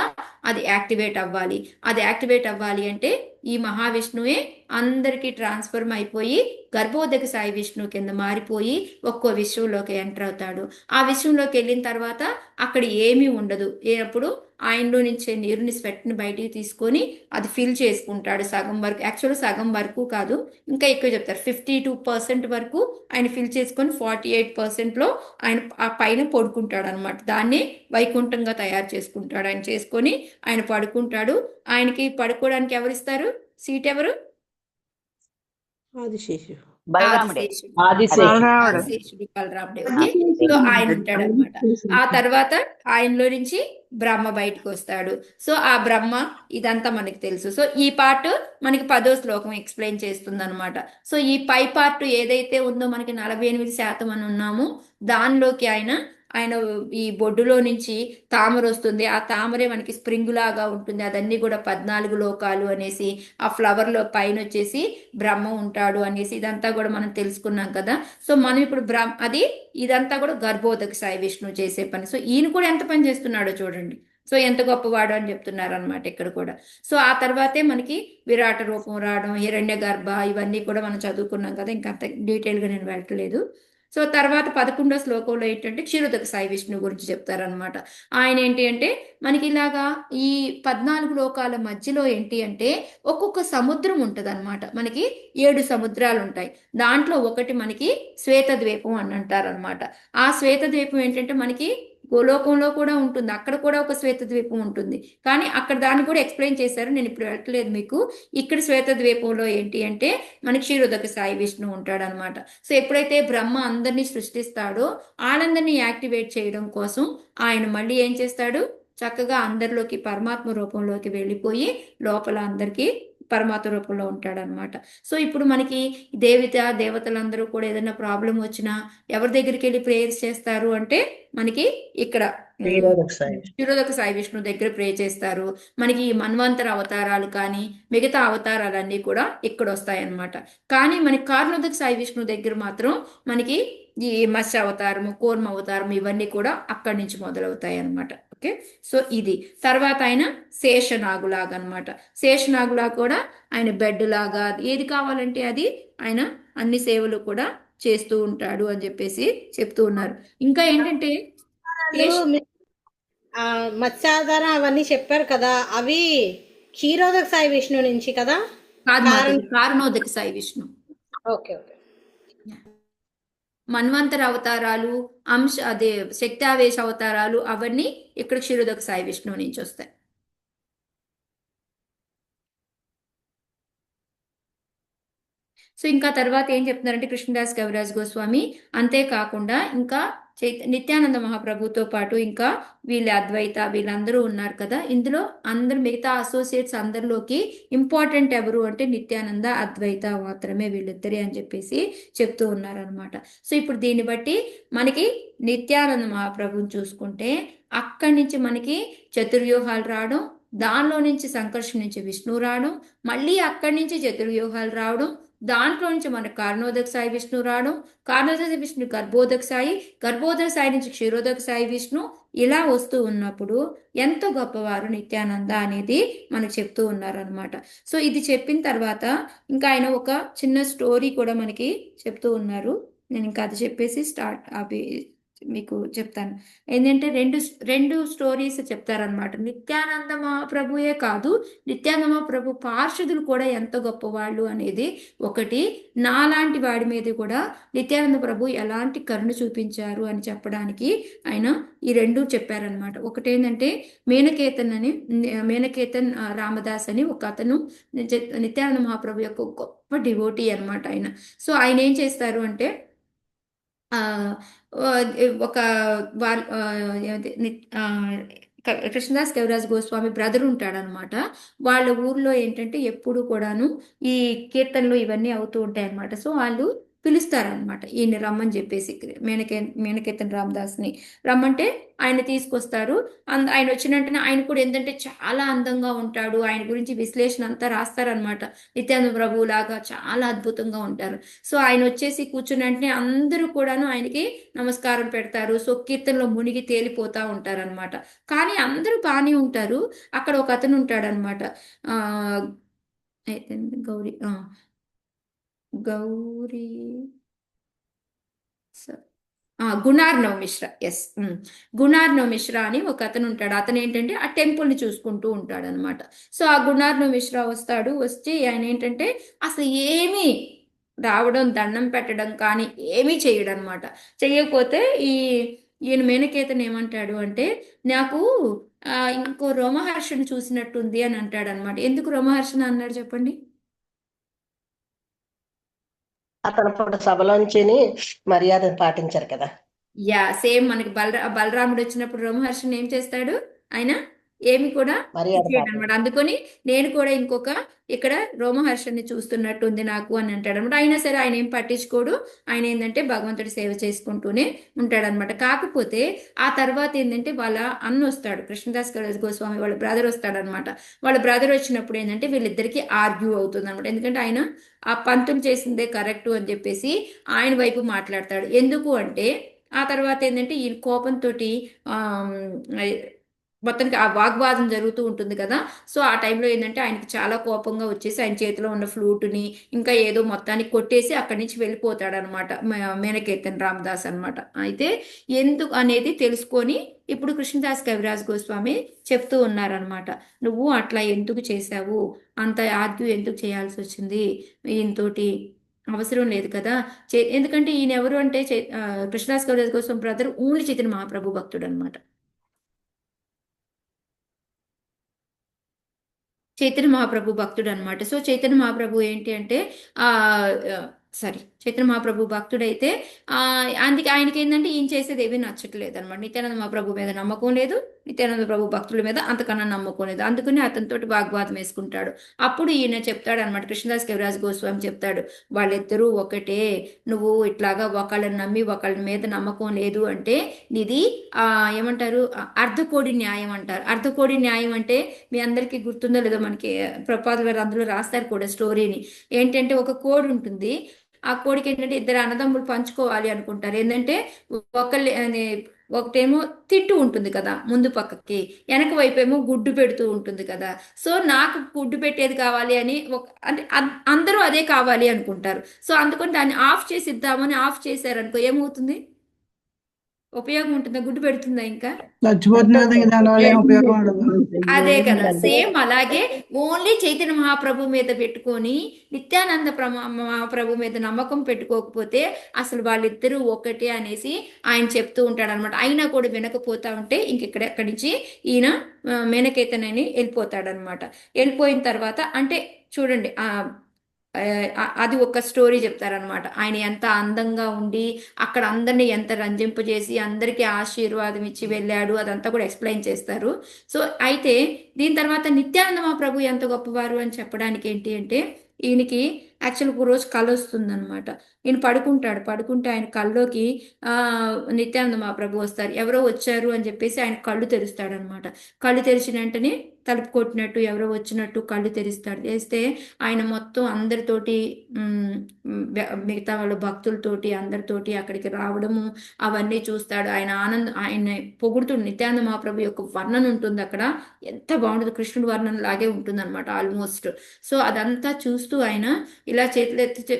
Speaker 1: అది యాక్టివేట్ అవ్వాలి. అది యాక్టివేట్ అవ్వాలి అంటే ఈ మహావిష్ణువే అందరికీ ట్రాన్స్ఫర్మ్ అయిపోయి గర్భోదక సాయి విష్ణువు కింద మారిపోయి ఒక్కో విశ్వంలోకి ఎంటర్ అవుతాడు. ఆ విశ్వంలోకి వెళ్ళిన తర్వాత అక్కడ ఏమీ ఉండదు. అప్పుడు ఆయనలో నుంచే నీరుని స్వెట్ని బయటికి తీసుకొని అది ఫిల్ చేసుకుంటాడు సగం వరకు. యాక్చువల్గా సగం వరకు కాదు, ఇంకా ఎక్కువ చెప్తారు. 52% వరకు ఆయన ఫిల్ చేసుకొని 48%లో ఆయన ఆ పైన పడుకుంటాడు అనమాట. దాన్ని వైకుంఠంగా తయారు చేసుకుంటాడు. ఆయన చేసుకొని ఆయన పడుకుంటాడు. ఆయనకి పడుకోవడానికి ఎవరిస్తారు సీట్? ఎవరు?
Speaker 11: ఆదిశేషు.
Speaker 2: బలరాముడే.
Speaker 1: ఆదిశేషుడు బలరాముడే. ఓకే. సో ఆయన ఉంటాడు అనమాట. ఆ తర్వాత ఆయనలో నుంచి బ్రహ్మ బయటకు వస్తాడు. సో ఆ బ్రహ్మ ఇదంతా మనకి తెలుసు. సో ఈ పార్ట్ మనకి 10వ శ్లోకం ఎక్స్ప్లెయిన్ చేస్తుంది అనమాట. సో ఈ పై పార్ట్ ఏదైతే ఉందో మనకి 48% అని ఉన్నాము, దానిలోకి ఆయన ఈ బొడ్డులో నుంచి తామర వస్తుంది. ఆ తామరే మనకి స్ప్రింగ్ లాగా ఉంటుంది. అదన్నీ కూడా 14 లోకాలు అనేసి, ఆ ఫ్లవర్లో పైన వచ్చేసి బ్రహ్మ ఉంటాడు అనేసి ఇదంతా కూడా మనం తెలుసుకున్నాం కదా. సో మనం ఇప్పుడు అది ఇదంతా కూడా గర్భోదక సాయి విష్ణువు చేసే పని. సో ఈయన కూడా ఎంత పని చేస్తున్నాడో చూడండి. సో ఎంత గొప్పవాడు అని చెప్తున్నారు అనమాట ఇక్కడ కూడా. సో ఆ తర్వాతే మనకి విరాట రూపం రావడం, హిరణ్య గర్భ, ఇవన్నీ కూడా మనం చదువుకున్నాం కదా. ఇంకా అంత డీటెయిల్గా నేను వెళ్ళట్లేదు. సో తర్వాత 11వ శ్లోకంలో ఏంటంటే క్షీరోదక సాయి విష్ణువు గురించి చెప్తారనమాట. ఆయన ఏంటి అంటే మనకి ఇలాగా ఈ 14 లోకాల మధ్యలో ఏంటి అంటే ఒక్కొక్క సముద్రం ఉంటుంది అనమాట. మనకి 7 సముద్రాలు ఉంటాయి. దాంట్లో ఒకటి మనకి శ్వేతద్వీపం అని అంటారనమాట. ఆ శ్వేతద్వీపం ఏంటంటే మనకి గోలోకంలో కూడా ఉంటుంది. అక్కడ కూడా ఒక శ్వేతద్వీపం ఉంటుంది. కానీ అక్కడ దాన్ని కూడా ఎక్స్ప్లెయిన్ చేశారు, నేను ఇప్పుడు వెళ్ళట్లేదు మీకు. ఇక్కడ శ్వేతద్వీపంలో ఏంటి అంటే మనకి క్షీరోదక సాయి విష్ణువు ఉంటాడు అనమాట. సో ఎప్పుడైతే బ్రహ్మ అందరినీ సృష్టిస్తాడో వాళ్ళందరినీ యాక్టివేట్ చేయడం కోసం ఆయన మళ్ళీ ఏం చేస్తాడు, చక్కగా అందరిలోకి పరమాత్మ రూపంలోకి వెళ్ళిపోయి లోపల అందరికీ పరమాత్మ రూపంలో ఉంటాడనమాట. సో ఇప్పుడు మనకి దేవతలందరూ కూడా ఏదైనా ప్రాబ్లం వచ్చినా ఎవరి దగ్గరికి వెళ్ళి ప్రేయర్స్ చేస్తారు అంటే మనకి ఇక్కడ క్షీరోదక సాయి విష్ణు దగ్గర ప్రే చేస్తారు. మనకి ఈ మన్వంతర అవతారాలు కానీ మిగతా అవతారాలన్నీ కూడా ఇక్కడ వస్తాయన్నమాట. కానీ మనకి కారణోదక సాయి విష్ణు దగ్గర మాత్రం మనకి ఈ మత్స్య అవతారము, కూర్మ అవతారం ఇవన్నీ కూడా అక్కడి నుంచి మొదలవుతాయి అన్నమాట. ఓకే. సో ఇది తర్వాత ఆయన శేషనాగులాగా అనమాట. శేషనాగులా కూడా ఆయన బెడ్ లాగా ఏది కావాలంటే అది ఆయన అన్ని సేవలు కూడా చేస్తూ ఉంటాడు అని చెప్పేసి చెప్తూ ఉన్నారు. ఇంకా ఏంటంటే
Speaker 5: మత్స్యాధారం అవన్నీ చెప్పారు కదా, అవి క్షీరోదక సాయి విష్ణు నుంచి కదా?
Speaker 1: కారణోదక సాయి విష్ణు.
Speaker 5: Okay okay.
Speaker 1: మన్వంతర అవతారాలు, శక్తావేశ అవతారాలు అవన్నీ ఇక్కడ క్షీరోదక సాయి విష్ణువు నుంచి వస్తాయి. సో ఇంకా తర్వాత ఏం చెప్తున్నారంటే కృష్ణదాస్ కవిరాజ్ గోస్వామి అంతేకాకుండా ఇంకా నిత్యానంద మహాప్రభుతో పాటు ఇంకా వీళ్ళ అద్వైత వీళ్ళందరూ ఉన్నారు కదా. ఇందులో అందరు మిగతా అసోసియేట్స్ అందరిలోకి ఇంపార్టెంట్ ఎవరు అంటే నిత్యానంద, అద్వైత మాత్రమే, వీళ్ళిద్దరే అని చెప్పేసి చెప్తూ ఉన్నారనమాట. సో ఇప్పుడు దీన్ని బట్టి మనకి నిత్యానంద మహాప్రభుని చూసుకుంటే అక్కడి నుంచి మనకి చతుర్వ్యూహాలు రావడం, దానిలో నుంచి సంకర్షణ నుంచి విష్ణువు రావడం, మళ్ళీ అక్కడి నుంచి చతుర్వ్యూహాలు రావడం, దాంట్లో నుంచి మనకు కారణోదక సాయి విష్ణు రావడం, కారణోదక విష్ణు గర్భోదక సాయి నుంచి క్షీరోదక సాయి విష్ణు, ఇలా వస్తూ ఉన్నప్పుడు ఎంతో గొప్పవారు నిత్యానంద అనేది మనకు చెప్తూ ఉన్నారనమాట. సో ఇది చెప్పిన తర్వాత ఇంకా ఆయన ఒక చిన్న స్టోరీ కూడా మనకి చెప్తూ ఉన్నారు. నేను ఇంకా అది చెప్పేసి మీకు చెప్తాను. ఏంటంటే రెండు స్టోరీస్ చెప్తారనమాట. నిత్యానంద మహాప్రభుయే కాదు, నిత్యానంద మహాప్రభు పార్షదులు కూడా ఎంత గొప్పవాళ్ళు అనేది ఒకటి, నాలాంటి వాడి మీద కూడా నిత్యానంద ప్రభు ఎలాంటి కరుణ చూపించారు అని చెప్పడానికి ఆయన ఈ రెండు చెప్పారనమాట. ఒకటేంటంటే మేనకేతన్ రామదాస్ అని ఒక అతను నిత్యానంద మహాప్రభు యొక్క గొప్ప డివోటీ అనమాట ఆయన. సో ఆయన ఏం చేస్తారు అంటే ఒక కృష్ణదాస్ కవిరాజ్ గోస్వామి బ్రదర్ ఉంటాడనమాట. వాళ్ళ ఊర్లో ఏంటంటే ఎప్పుడు కూడాను ఈ కీర్తనలు ఇవన్నీ అవుతూ ఉంటాయి అనమాట. సో వాళ్ళు పిలుస్తారనమాట ఈయన రమ్మని చెప్పేసి, మేనకేతన్ రామదాస్ని రమ్మంటే ఆయన తీసుకొస్తారు. ఆయన వచ్చిన వెంటనే ఆయన కూడా ఏంటంటే చాలా అందంగా ఉంటాడు, ఆయన గురించి విశ్లేషణ అంతా రాస్తారనమాట. నిత్యానంద ప్రభు లాగా చాలా అద్భుతంగా ఉంటారు. సో ఆయన వచ్చేసి కూర్చున్న వెంటనే అందరూ కూడాను ఆయనకి నమస్కారం పెడతారు. సో కీర్తనలో మునిగి తేలిపోతా ఉంటారనమాట. కానీ అందరూ బాగానే ఉంటారు. అక్కడ ఒక అతను ఉంటాడనమాట, గౌరీ గౌరీ గుణార్నవ్ మిశ్రా, ఎస్, గుణార్నవ్ మిశ్రా అని ఒక అతను ఉంటాడు. అతను ఏంటంటే ఆ టెంపుల్ని చూసుకుంటూ ఉంటాడు అనమాట. సో ఆ గుణార్నవ్ మిశ్రా వచ్చి ఆయన ఏంటంటే అసలు ఏమీ రావడం, దండం పెట్టడం కానీ ఏమీ చేయడం అనమాట. చేయకపోతే ఈయన మేనకేతన్ ఏమంటాడు అంటే, నాకు ఇంకో రోమహర్షను చూసినట్టుంది అని అంటాడు అనమాట. ఎందుకు రోమహర్షణ అన్నాడు చెప్పండి?
Speaker 2: అతను పూట సభలోంచిని మర్యాద పాటించారు కదా.
Speaker 1: సేమ్ మనకి బలరాముడు వచ్చినప్పుడు రోమహర్షణ ఏం చేస్తాడు ఆయన? ఏమి కూడా అనమాట. అందుకని నేను కూడా ఇంకొక ఇక్కడ రోమహర్షన్ని చూస్తున్నట్టుంది నాకు అని అంటాడు అనమాట. అయినా సరే ఆయన ఏం పట్టించుకోడు. ఆయన ఏంటంటే భగవంతుడి సేవ చేసుకుంటూనే ఉంటాడనమాట. కాకపోతే ఆ తర్వాత ఏంటంటే వాళ్ళ అన్న వస్తాడు, కృష్ణదాస్ గోస్వామి వాళ్ళ బ్రదర్ వస్తాడనమాట. వాళ్ళ బ్రదర్ వచ్చినప్పుడు ఏంటంటే వీళ్ళిద్దరికి ఆర్గ్యూ అవుతుంది అనమాట. ఎందుకంటే ఆయన ఆ పంతులు చేసిందే కరెక్టు అని చెప్పేసి ఆయన వైపు మాట్లాడతాడు. ఎందుకు అంటే ఆ తర్వాత ఏంటంటే ఈ కోపంతో మొత్తానికి ఆ వాగ్వాదం జరుగుతూ ఉంటుంది కదా. సో ఆ టైంలో ఏంటంటే ఆయనకి చాలా కోపంగా వచ్చేసి ఆయన చేతిలో ఉన్న ఫ్లూటుని ఇంకా ఏదో మొత్తానికి కొట్టేసి అక్కడి నుంచి వెళ్ళిపోతాడు అనమాట మేనకేతన్ రామదాస్ అనమాట. అయితే ఎందుకు అనేది తెలుసుకొని ఇప్పుడు కృష్ణదాస్ కవిరాజ్ గోస్వామి చెప్తూ ఉన్నారనమాట. నువ్వు అట్లా ఎందుకు చేశావు, అంత ఆర్గ్యూ ఎందుకు చేయాల్సి వచ్చింది, ఈయనతోటి అవసరం లేదు కదా. ఎందుకంటే ఈయన ఎవరు అంటే కృష్ణదాస్ కవిరాజ్ గోస్వామి బ్రదర్ ఓన్లీ చైతన్య మహాప్రభు భక్తుడు అనమాట. చైతన్య మహాప్రభు భక్తుడు అనమాట. సో చైతన్య మహాప్రభు ఏంటి అంటే చైతన్య మహాప్రభు భక్తుడైతే అందుకే ఆయనకి ఏంటంటే ఈయన చేసేది ఏమీ నచ్చట్లేదు అనమాట. నిత్యానంద మహాప్రభు మీద నమ్మకం లేదు, నిత్యానంద ప్రభు భక్తుల మీద అంతకన్నా నమ్మకం లేదు. అందుకని అతనితోటి వాగ్వాదం వేసుకుంటాడు. అప్పుడు ఈయన చెప్తాడు అనమాట, కృష్ణదాస్ కవిరాజ్ గోస్వామి చెప్తాడు, వాళ్ళిద్దరూ ఒకటే, నువ్వు ఇట్లాగా ఒకళ్ళని నమ్మి ఒకళ్ళ మీద నమ్మకం లేదు అంటే నీది ఏమంటారు అర్ధకోడి న్యాయం అంటారు. అర్ధకోడి న్యాయం అంటే మీ అందరికీ గుర్తుందో లేదో, మనకి ప్రపాద్ గారు అందులో రాస్తారు కూడా స్టోరీని. ఏంటంటే ఒక కోడి ఉంటుంది, ఆ కోడికి ఏంటంటే ఇద్దరు అన్నదమ్ములు పంచుకోవాలి అనుకుంటారు. ఏంటంటే ఒకటేమో తిట్టు ఉంటుంది కదా ముందు పక్కకి, వెనక వైపేమో గుడ్డు పెడుతూ ఉంటుంది కదా. సో నాకు గుడ్డు పెట్టేది కావాలి అని అంటే అందరూ అదే కావాలి అనుకుంటారు. సో అందుకని దాన్ని ఆఫ్ చేసి ఇద్దామని ఆఫ్ చేశారనుకో, ఏమవుతుంది? ఉపయోగం ఉంటుందా? గుడ్డు పెడుతుందా? ఇంకా అదే కదా. సేమ్ అలాగే ఓన్లీ చైతన్య మహాప్రభు మీద పెట్టుకొని నిత్యానంద మహాప్రభు మీద నమ్మకం పెట్టుకోకపోతే అసలు వాళ్ళిద్దరూ ఒకటే అనేసి ఆయన చెప్తూ ఉంటాడు అనమాట. అయినా కూడా వినకపోతా ఉంటే ఎక్కడి నుంచి ఈయన మేనకేతన్ అని వెళ్ళిపోతాడనమాట. వెళ్ళిపోయిన తర్వాత అంటే చూడండి అది ఒక స్టోరీ చెప్తారనమాట. ఆయన ఎంత అందంగా ఉండి అక్కడ అందరినీ ఎంత రంజింపజేసి అందరికీ ఆశీర్వాదం ఇచ్చి వెళ్ళాడు, అదంతా కూడా ఎక్స్ప్లెయిన్ చేస్తారు. సో అయితే దీని తర్వాత నిత్యానంద మహాప్రభు ఎంత గొప్పవారు అని చెప్పడానికి ఏంటి అంటే, ఈయనకి యాక్చువల్ ఒక రోజు కళ వస్తుందన్నమాట. ఈయన పడుకుంటే ఆయన కల్లోకి నిత్యానంద మహాప్రభు వస్తారు. ఎవరో వచ్చారు అని చెప్పేసి ఆయన కళ్ళు తెరుస్తాడు అనమాట. కళ్ళు తెరిచిన వెంటనే తలుపు కొట్టినట్టు ఎవరో వచ్చినట్టు కళ్ళు తెరిస్తే ఆయన మొత్తం అందరితోటి మిగతా వాళ్ళ భక్తులతోటి అందరితోటి అక్కడికి రావడము అవన్నీ చూస్తాడు. ఆయన పొగుడుతూ నిత్యానంద మహాప్రభు యొక్క వర్ణన ఉంటుంది అక్కడ. ఎంత బాగుంటుంది, కృష్ణుడి వర్ణన లాగే ఉంటుంది అనమాట ఆల్మోస్ట్. సో అదంతా చూస్తూ ఆయన ఇలా చేతులు ఎత్తి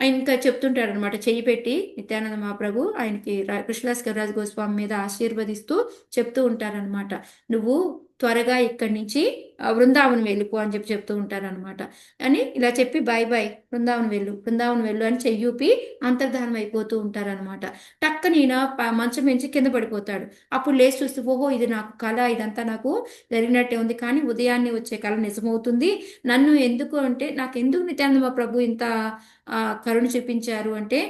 Speaker 1: ఇంకా చెప్తుంటాడు అనమాట. చెయ్యి పెట్టి నిత్యానంద మహాప్రభు ఆయనకి కృష్ణదాస్ కవిరాజ్ గోస్వామి మీద ఆశీర్వదిస్తూ చెప్తూ ఉంటారనమాట. నువ్వు త్వరగా ఇక్కడి నుంచి బృందావనం వెళ్ళిపో అని చెప్తూ ఉంటారనమాట. అని ఇలా చెప్పి బాయ్ బాయ్ బృందావనం వెళ్ళు అని చెయ్యూపి అంతర్ధానం అయిపోతూ ఉంటారనమాట. టక్కన ఈయన మంచం నుంచి కింద పడిపోతాడు. అప్పుడు లేచి చూస్తే ఓహో ఇది నాకు కళ, ఇదంతా నాకు జరిగినట్టే ఉంది, కానీ ఉదయాన్నే వచ్చే కళ నిజమవుతుంది. నన్ను నాకెందుకు నిత్యానంద మహాప్రభు ఇంత కరుణ చూపించారు అంటే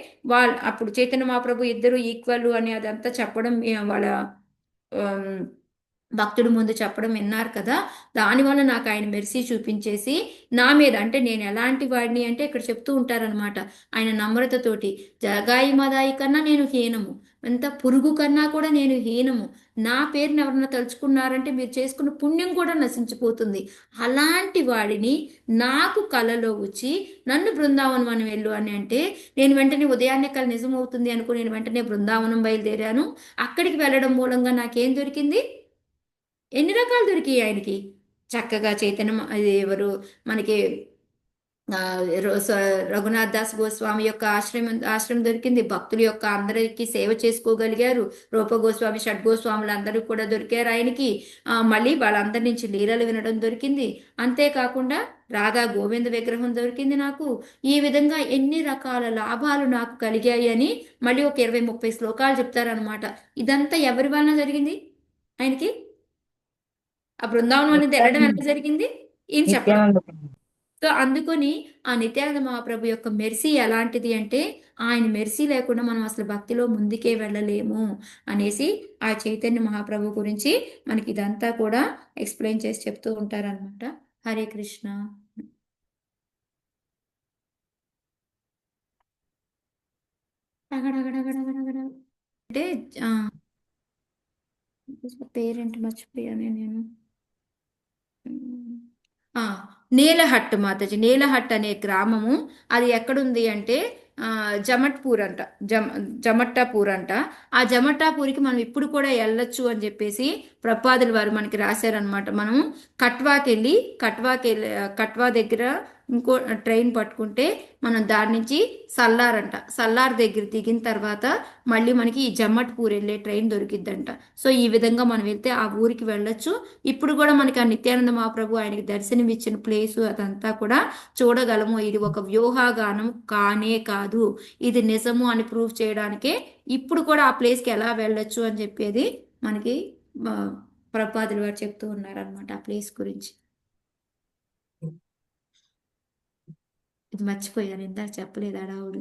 Speaker 1: అప్పుడు చైతన్య మహాప్రభు ఇద్దరు ఈక్వల్ అని అదంతా చెప్పడం వాళ్ళ భక్తుడి ముందు చెప్పడం విన్నారు కదా. దానివల్ల నాకు ఆయన మెర్సీ చూపించేసి నా మీద, అంటే నేను ఎలాంటి వాడిని అంటే ఇక్కడ చెప్తూ ఉంటారనమాట ఆయన నమ్రతతోటి, జగాయి మదాయి కన్నా నేను హీనము, ఎంత పురుగు కన్నా కూడా నేను హీనము, నా పేరుని ఎవరన్నా తలుచుకున్నారంటే మీరు చేసుకున్న పుణ్యం కూడా నశించిపోతుంది. అలాంటి వాడిని నాకు కలలో వచ్చి నన్ను బృందావనం అని వెళ్ళు అని అంటే నేను వెంటనే ఉదయాన్నే కళ నిజమవుతుంది అనుకుని నేను వెంటనే బృందావనం బయలుదేరాను. అక్కడికి వెళ్ళడం మూలంగా నాకేం దొరికింది? ఎన్ని రకాలు దొరికాయి ఆయనకి. చక్కగా చైతన్యం, అది ఎవరు మనకి రఘునాథ్ దాస్ గోస్వామి యొక్క ఆశ్రమం దొరికింది. భక్తుల యొక్క అందరికి సేవ చేసుకోగలిగారు. రూప గోస్వామి, షడ్ గోస్వాములు అందరూ కూడా దొరికారు ఆయనకి. మళ్ళీ వాళ్ళందరి నుంచి లీలలు వినడం దొరికింది. అంతేకాకుండా రాధా గోవింద విగ్రహం దొరికింది నాకు. ఈ విధంగా ఎన్ని రకాల లాభాలు నాకు కలిగాయి అని మళ్ళీ ఒక 20-30 శ్లోకాలు చెప్తారనమాట. ఇదంతా ఎవరి వలన జరిగింది? ఆయనకి ఆ బృందావనం అనేది వెళ్ళడం ఎలా జరిగింది? ఈయన చెప్పడం. సో అందుకొని ఆ నిత్యానంద మహాప్రభు యొక్క మెర్సీ ఎలాంటిది అంటే ఆయన మెర్సీ లేకుండా మనం అసలు భక్తిలో ముందుకే వెళ్ళలేము అనేసి ఆ చైతన్య మహాప్రభు గురించి మనకి ఇదంతా కూడా ఎక్స్ప్లెయిన్ చేసి చెప్తూ ఉంటారనమాట. హరే కృష్ణ. అంటే పేరెంట్ మర్చిపోయానే నేను. నేలహట్ మాతాజీ, నేలహట్ అనే గ్రామము అది ఎక్కడుంది అంటే జమట్పూర్ అంట, జమట్టాపూర్ అంట. ఆ జమట్టాపూర్కి మనం ఇప్పుడు కూడా వెళ్ళొచ్చు అని చెప్పేసి ప్రపాదులు వారు మనకి రాశారనమాట. మనం కట్వా దగ్గర ఇంకో ట్రైన్ పట్టుకుంటే మనం దాని నుంచి సల్లార్ దగ్గర దిగిన తర్వాత మళ్ళీ మనకి ఈ జమ్మట్పూర్ వెళ్ళే ట్రైన్ దొరికిద్దంట. సో ఈ విధంగా మనం వెళ్తే ఆ ఊరికి వెళ్ళొచ్చు. ఇప్పుడు కూడా మనకి ఆ నిత్యానంద మహాప్రభు ఆయనకి దర్శనం ఇచ్చిన ప్లేసు అదంతా కూడా చూడగలము. ఇది ఒక వ్యూహాగానం కానే కాదు, ఇది నిజము అని ప్రూవ్ చేయడానికే ఇప్పుడు కూడా ఆ ప్లేస్కి ఎలా వెళ్ళొచ్చు అని చెప్పేది మనకి ప్రపాదులు వారు చెప్తూ ఉన్నారనమాట ఆ ప్లేస్ గురించి. ఇది మర్చిపోయాను, ఇందాక చెప్పలేదు అడావుడు.